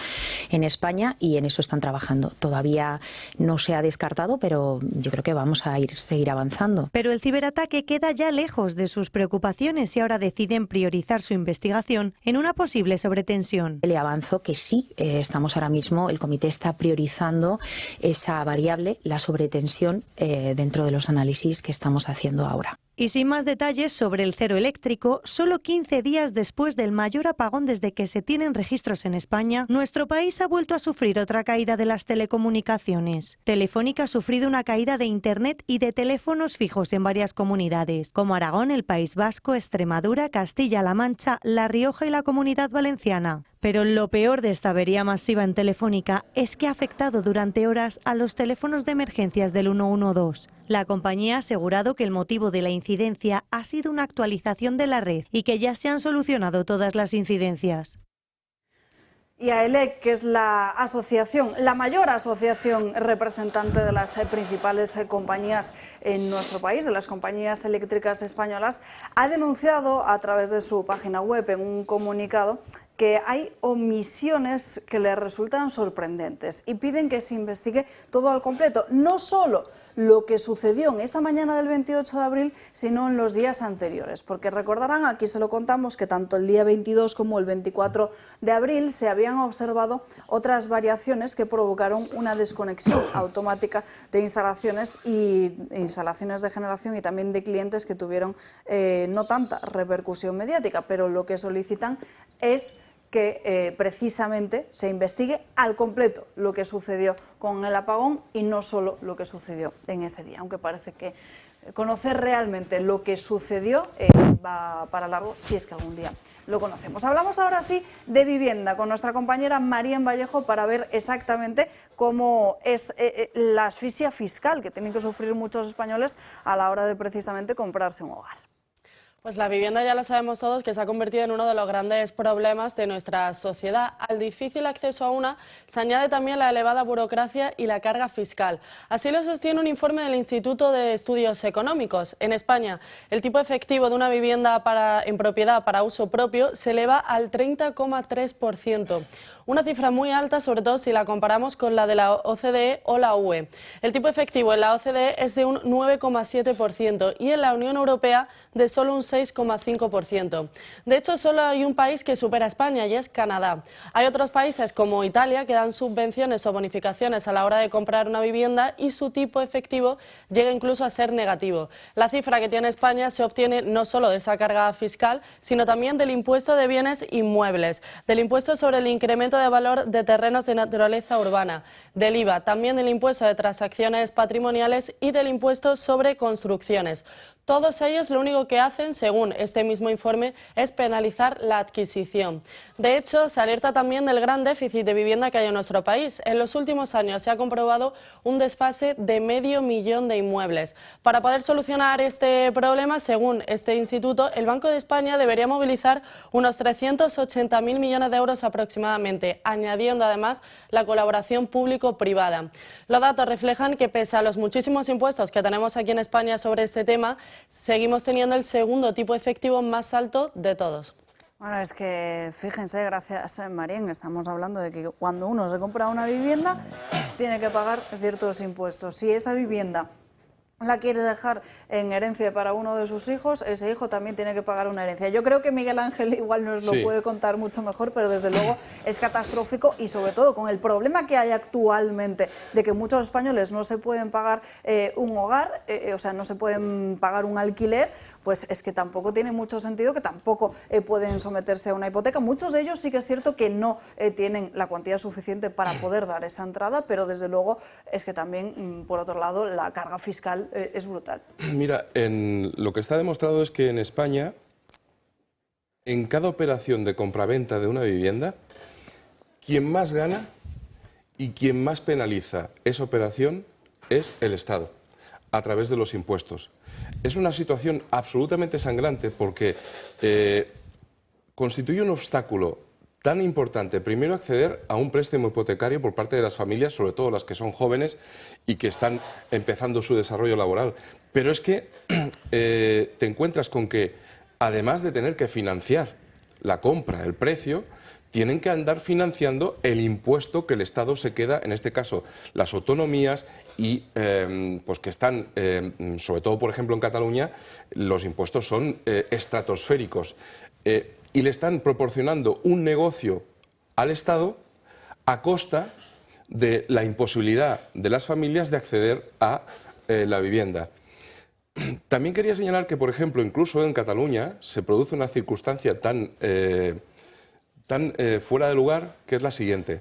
en España, y en eso están trabajando. Todavía no se ha descartado, pero yo creo que vamos a seguir avanzando. Pero el ciberataque queda ya lejos de sus preocupaciones y ahora deciden priorizar su investigación en una posible sobretensión. Le avanzo que sí, estamos ahora mismo, el comité está priorizando esa variable, la sobretensión, dentro de los análisis que estamos haciendo ahora. Y sin más detalles sobre el cero eléctrico, solo 15 días después del mayor apagón desde que se tienen registros en España, nuestro país ha vuelto a sufrir otra caída de las telecomunicaciones. Telefónica ha sufrido una caída de Internet y de teléfonos fijos en varias comunidades, como Aragón, el País Vasco, Extremadura, Castilla-La Mancha, La Rioja y la Comunidad Valenciana. Pero lo peor de esta avería masiva en Telefónica es que ha afectado durante horas a los teléfonos de emergencias del 112. La compañía ha asegurado que el motivo de la incidencia ha sido una actualización de la red y que ya se han solucionado todas las incidencias. Y AELEC, que es la mayor asociación representante de las principales compañías en nuestro país, de las compañías eléctricas españolas, ha denunciado a través de su página web en un comunicado que hay omisiones que le resultan sorprendentes y piden que se investigue todo al completo, no solo lo que sucedió en esa mañana del 28 de abril, sino en los días anteriores, porque recordarán, aquí se lo contamos, que tanto el día 22 como el 24 de abril se habían observado otras variaciones que provocaron una desconexión automática de instalaciones de generación y también de clientes que tuvieron no tanta repercusión mediática, pero lo que solicitan es que precisamente se investigue al completo lo que sucedió con el apagón y no solo lo que sucedió en ese día, aunque parece que conocer realmente lo que sucedió va para largo, si es que algún día lo conocemos. Hablamos ahora sí de vivienda con nuestra compañera Marian Vallejo para ver exactamente cómo es la asfixia fiscal que tienen que sufrir muchos españoles a la hora de precisamente comprarse un hogar. Pues la vivienda, ya lo sabemos todos, que se ha convertido en uno de los grandes problemas de nuestra sociedad. Al difícil acceso a una se añade también la elevada burocracia y la carga fiscal. Así lo sostiene un informe del Instituto de Estudios Económicos. En España, el tipo efectivo de una vivienda en propiedad para uso propio se eleva al 30,3%. una cifra muy alta, sobre todo si la comparamos con la de la OCDE o la UE. El tipo efectivo en la OCDE es de un 9,7% y en la Unión Europea de solo un 6,5%. De hecho, solo hay un país que supera a España y es Canadá. Hay otros países como Italia que dan subvenciones o bonificaciones a la hora de comprar una vivienda y su tipo efectivo llega incluso a ser negativo. La cifra que tiene España se obtiene no solo de esa carga fiscal, sino también del impuesto de bienes inmuebles, del impuesto sobre el incremento de valor de terrenos de naturaleza urbana, del IVA, también del impuesto de transacciones patrimoniales y del impuesto sobre construcciones. Todos ellos lo único que hacen, según este mismo informe, es penalizar la adquisición. De hecho, se alerta también del gran déficit de vivienda que hay en nuestro país. En los últimos años se ha comprobado un desfase de 500.000 de inmuebles. Para poder solucionar este problema, según este instituto, el Banco de España debería movilizar unos 380.000 millones de euros aproximadamente, añadiendo además la colaboración público-privada. Los datos reflejan que pese a los muchísimos impuestos que tenemos aquí en España sobre este tema, seguimos teniendo el segundo tipo efectivo más alto de todos. Bueno, es que fíjense, gracias Marín, estamos hablando de que cuando uno se compra una vivienda tiene que pagar ciertos impuestos. Si esa vivienda la quiere dejar en herencia para uno de sus hijos, ese hijo también tiene que pagar una herencia. Yo creo que Miguel Ángel igual nos lo puede contar mucho mejor, pero desde luego es catastrófico y sobre todo con el problema que hay actualmente de que muchos españoles no se pueden pagar un hogar, o sea, no se pueden pagar un alquiler, pues es que tampoco tiene mucho sentido, que tampoco pueden someterse a una hipoteca. Muchos de ellos sí que es cierto que no tienen la cuantía suficiente para poder dar esa entrada, pero desde luego es que también, por otro lado, la carga fiscal es brutal. Mira, lo que está demostrado es que en España, en cada operación de compraventa de una vivienda, quien más gana y quien más penaliza esa operación es el Estado, a través de los impuestos. Es una situación absolutamente sangrante porque constituye un obstáculo tan importante, primero acceder a un préstamo hipotecario por parte de las familias, sobre todo las que son jóvenes y que están empezando su desarrollo laboral. Pero es que te encuentras con que, además de tener que financiar la compra, el precio, tienen que andar financiando el impuesto que el Estado se queda, en este caso las autonomías, y pues que están, sobre todo por ejemplo en Cataluña, los impuestos son estratosféricos y le están proporcionando un negocio al Estado a costa de la imposibilidad de las familias de acceder a la vivienda. También quería señalar que, por ejemplo, incluso en Cataluña se produce una circunstancia tan fuera de lugar, que es la siguiente.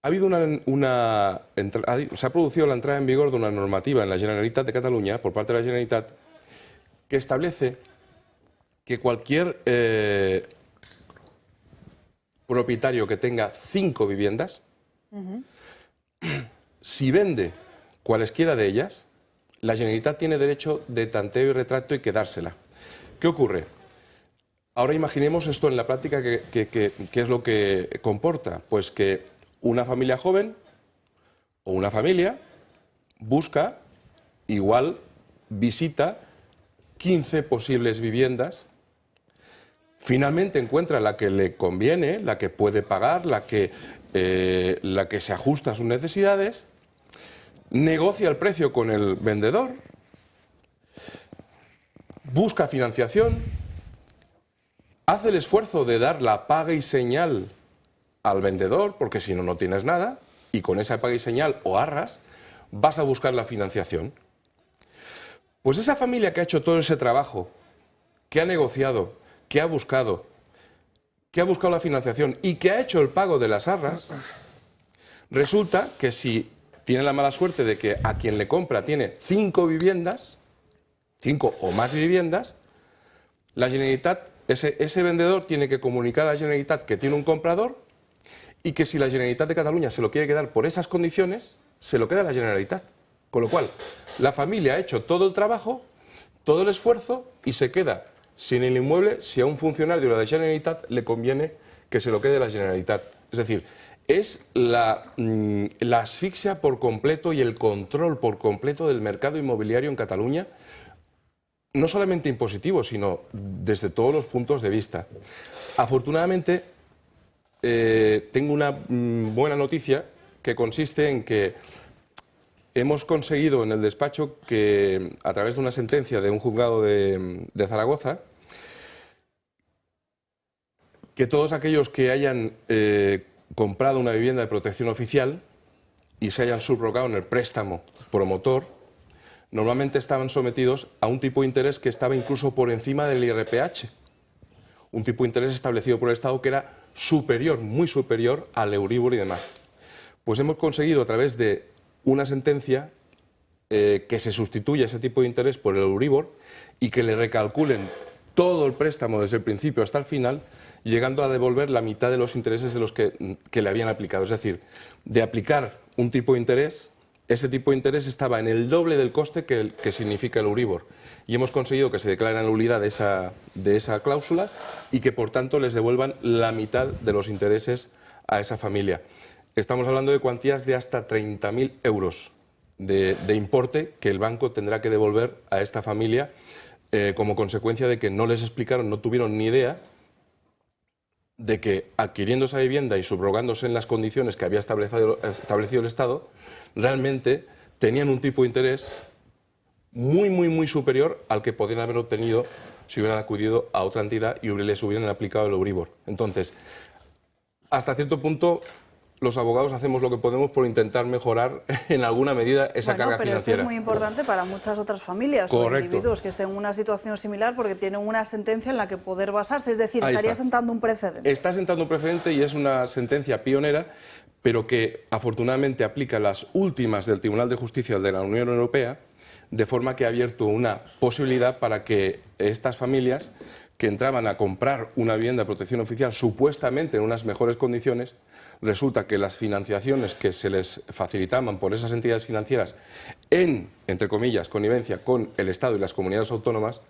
Ha habido se ha producido la entrada en vigor de una normativa en la Generalitat de Cataluña, por parte de la Generalitat, que establece que cualquier propietario que tenga 5 viviendas, si vende cualesquiera de ellas, la Generalitat tiene derecho de tanteo y retracto y quedársela. ¿Qué ocurre? Ahora imaginemos esto en la práctica, ¿qué es lo que comporta? Pues que una familia joven o una familia busca, igual visita 15 posibles viviendas, finalmente encuentra la que le conviene, la que puede pagar, la que se ajusta a sus necesidades, negocia el precio con el vendedor, busca financiación, hace el esfuerzo de dar la paga y señal al vendedor, porque si no, no tienes nada, y con esa paga y señal o arras, vas a buscar la financiación. Pues esa familia que ha hecho todo ese trabajo, que ha negociado, que ha buscado la financiación y que ha hecho el pago de las arras, resulta que si tiene la mala suerte de que a quien le compra tiene 5 viviendas, 5 o más viviendas, la Generalitat, ese vendedor tiene que comunicar a la Generalitat que tiene un comprador y que si la Generalitat de Cataluña se lo quiere quedar por esas condiciones, se lo queda la Generalitat. Con lo cual, la familia ha hecho todo el trabajo, todo el esfuerzo y se queda sin el inmueble si a un funcionario de la Generalitat le conviene que se lo quede la Generalitat. Es decir, es la asfixia por completo y el control por completo del mercado inmobiliario en Cataluña, no solamente impositivo, sino desde todos los puntos de vista. Afortunadamente, tengo una buena noticia que consiste en que hemos conseguido en el despacho que, a través de una sentencia de un juzgado de Zaragoza, que todos aquellos que hayan comprado una vivienda de protección oficial y se hayan subrogado en el préstamo promotor, normalmente estaban sometidos a un tipo de interés que estaba incluso por encima del IRPH. Un tipo de interés establecido por el Estado que era superior, muy superior al Euribor y demás. Pues hemos conseguido a través de una sentencia que se sustituya ese tipo de interés por el Euribor y que le recalculen todo el préstamo desde el principio hasta el final, llegando a devolver la mitad de los intereses de los que le habían aplicado. Es decir, de aplicar un tipo de interés, ese tipo de interés estaba en el doble del coste que significa el Euribor. Y hemos conseguido que se declare la nulidad de esa cláusula y que, por tanto, les devuelvan la mitad de los intereses a esa familia. Estamos hablando de cuantías de hasta 30.000 euros de importe que el banco tendrá que devolver a esta familia como consecuencia de que no les explicaron, no tuvieron ni idea de que adquiriendo esa vivienda y subrogándose en las condiciones que había establecido el Estado, realmente tenían un tipo de interés muy superior al que podrían haber obtenido si hubieran acudido a otra entidad y les hubieran aplicado el Euribor. Entonces, hasta cierto punto, los abogados hacemos lo que podemos por intentar mejorar en alguna medida esa carga pero financiera. Esto es muy importante para muchas otras familias o individuos que estén en una situación similar porque tienen una sentencia en la que poder basarse. Es decir, estaría sentando un precedente. Está sentando un precedente y es una sentencia pionera, pero que afortunadamente aplica las últimas del Tribunal de Justicia de la Unión Europea, de forma que ha abierto una posibilidad para que estas familias que entraban a comprar una vivienda de protección oficial supuestamente en unas mejores condiciones, resulta que las financiaciones que se les facilitaban por esas entidades financieras en, entre comillas, connivencia con el Estado y las comunidades autónomas,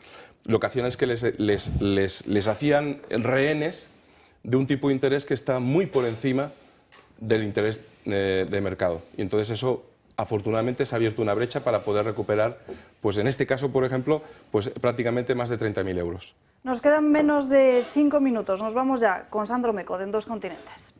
lo que hacían es que les hacían rehenes de un tipo de interés que está muy por encima del interés de mercado. Y entonces eso, afortunadamente, se ha abierto una brecha para poder recuperar, pues en este caso, por ejemplo, pues prácticamente más de 30.000 euros. Nos quedan menos de 5 minutos. Nos vamos ya con Sandro Meco, de En Dos Continentes.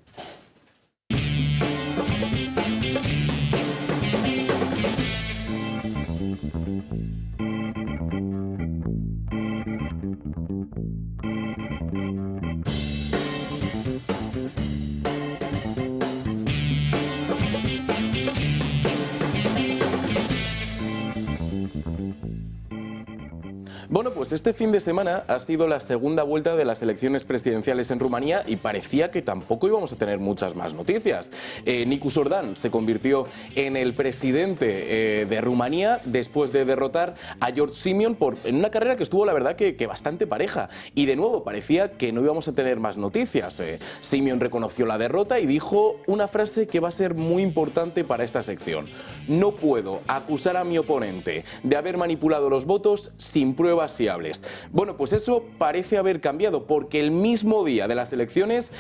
Bueno, pues este fin de semana ha sido la segunda vuelta de las elecciones presidenciales en Rumanía y parecía que tampoco íbamos a tener muchas más noticias. Nicu Jordan se convirtió en el presidente de Rumanía después de derrotar a George Simion en una carrera que estuvo, la verdad, que bastante pareja. Y de nuevo parecía que no íbamos a tener más noticias. Simion reconoció la derrota y dijo una frase que va a ser muy importante para esta sección. No puedo acusar a mi oponente de haber manipulado los votos sin pruebas fiables. Bueno, pues eso parece haber cambiado, porque el mismo día de las elecciones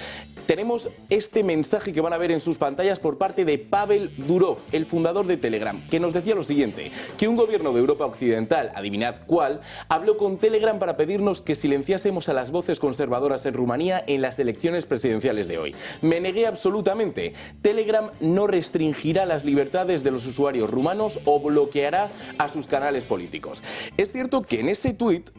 tenemos este mensaje que van a ver en sus pantallas por parte de Pavel Durov, el fundador de Telegram, que nos decía lo siguiente, que un gobierno de Europa Occidental, adivinad cuál, habló con Telegram para pedirnos que silenciásemos a las voces conservadoras en Rumanía en las elecciones presidenciales de hoy. Me negué absolutamente. Telegram no restringirá las libertades de los usuarios rumanos o bloqueará a sus canales políticos. Es cierto que en ese tuit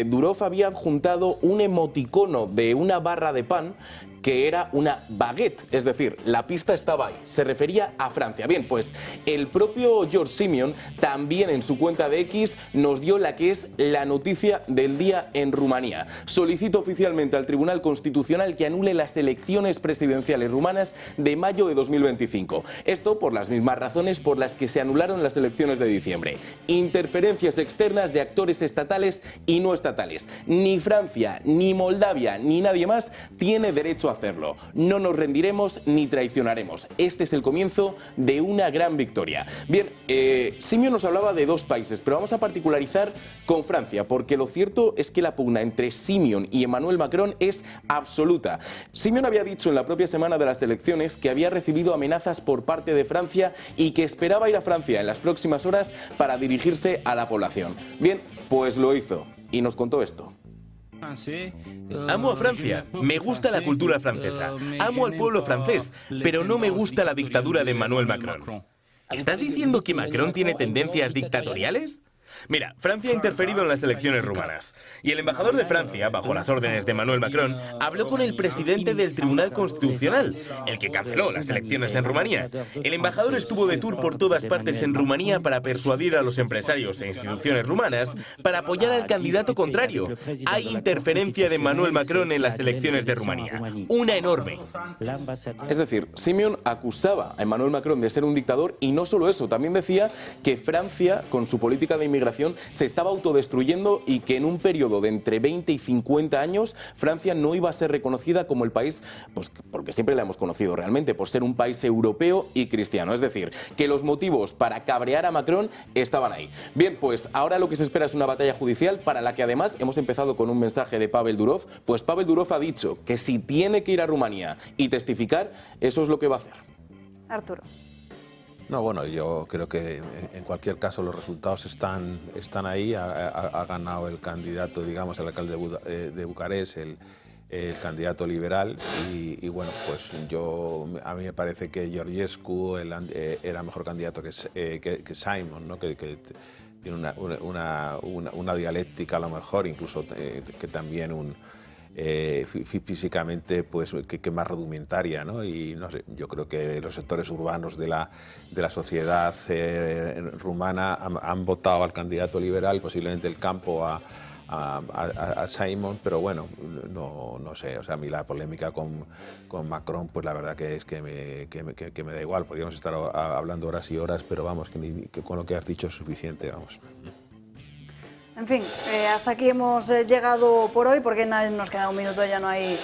Durov había adjuntado un emoticono de una barra de pan que era una baguette, es decir, la pista estaba ahí, se refería a Francia. Bien, pues el propio George Simion también en su cuenta de X nos dio la que es la noticia del día en Rumanía. Solicito oficialmente al Tribunal Constitucional que anule las elecciones presidenciales rumanas de mayo de 2025. Esto por las mismas razones por las que se anularon las elecciones de diciembre. Interferencias externas de actores estatales y no estatales. Ni Francia, ni Moldavia, ni nadie más tiene derecho a hacerlo. No nos rendiremos ni traicionaremos. Este es el comienzo de una gran victoria. Bien, Simion nos hablaba de dos países, pero vamos a particularizar con Francia, porque lo cierto es que la pugna entre Simion y Emmanuel Macron es absoluta. Simion había dicho en la propia semana de las elecciones que había recibido amenazas por parte de Francia y que esperaba ir a Francia en las próximas horas para dirigirse a la población. Bien, pues lo hizo y nos contó esto. Amo a Francia, me gusta la cultura francesa, amo al pueblo francés, pero no me gusta la dictadura de Emmanuel Macron. ¿Estás diciendo que Macron tiene tendencias dictatoriales? Mira, Francia ha interferido en las elecciones rumanas y el embajador de Francia, bajo las órdenes de Emmanuel Macron, habló con el presidente del Tribunal Constitucional, el que canceló las elecciones en Rumanía. El embajador estuvo de tour por todas partes en Rumanía para persuadir a los empresarios e instituciones rumanas para apoyar al candidato contrario. Hay interferencia de Emmanuel Macron en las elecciones de Rumanía, una enorme. Es decir, Simeón acusaba a Emmanuel Macron de ser un dictador y no solo eso, también decía que Francia, con su política de inmigración, se estaba autodestruyendo y que en un periodo de entre 20 y 50 años Francia no iba a ser reconocida como el país, pues porque siempre la hemos conocido realmente, por ser un país europeo y cristiano. Es decir, que los motivos para cabrear a Macron estaban ahí. Bien, pues ahora lo que se espera es una batalla judicial para la que además hemos empezado con un mensaje de Pavel Durov. Pues Pavel Durov ha dicho que si tiene que ir a Rumanía y testificar, eso es lo que va a hacer. Arturo. No, bueno, yo creo que en cualquier caso los resultados están ahí. Ha ganado el candidato, digamos, el alcalde de Bucarest, el candidato liberal. Y bueno, pues a mí me parece que Georgescu era mejor candidato que Simon, ¿no? Que tiene una dialéctica a lo mejor, incluso que también físicamente pues que más rudimentaria, ¿no? Y no sé, yo creo que los sectores urbanos de la sociedad rumana han votado al candidato liberal, posiblemente el campo a Simon, pero bueno, no sé, o sea, a mí la polémica con Macron, pues la verdad que es que me da igual. Podríamos estar hablando horas y horas, pero vamos, que con lo que has dicho es suficiente, vamos. En fin, hasta aquí hemos llegado por hoy, porque nos queda un minuto, ya no hay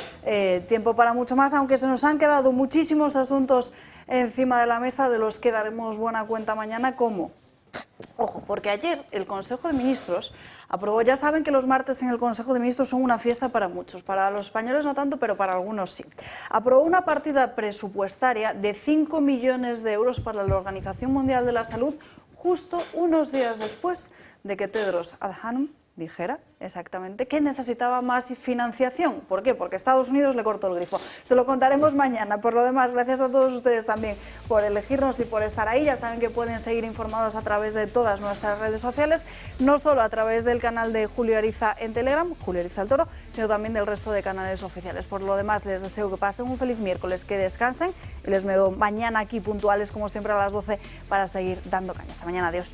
tiempo para mucho más, aunque se nos han quedado muchísimos asuntos encima de la mesa de los que daremos buena cuenta mañana, como, ojo, porque ayer el Consejo de Ministros aprobó, ya saben que los martes en el Consejo de Ministros son una fiesta para muchos, para los españoles no tanto, pero para algunos sí. Aprobó una partida presupuestaria de 5 millones de euros para la Organización Mundial de la Salud, justo unos días después de que Tedros Adhanom dijera exactamente que necesitaba más financiación. ¿Por qué? Porque Estados Unidos le cortó el grifo. Se lo contaremos mañana. Por lo demás, gracias a todos ustedes también por elegirnos y por estar ahí. Ya saben que pueden seguir informados a través de todas nuestras redes sociales, no solo a través del canal de Julio Ariza en Telegram, Julio Ariza el Toro, sino también del resto de canales oficiales. Por lo demás, les deseo que pasen un feliz miércoles, que descansen y les veo mañana aquí puntuales, como siempre, a las 12 para seguir dando caña. Hasta mañana. Adiós.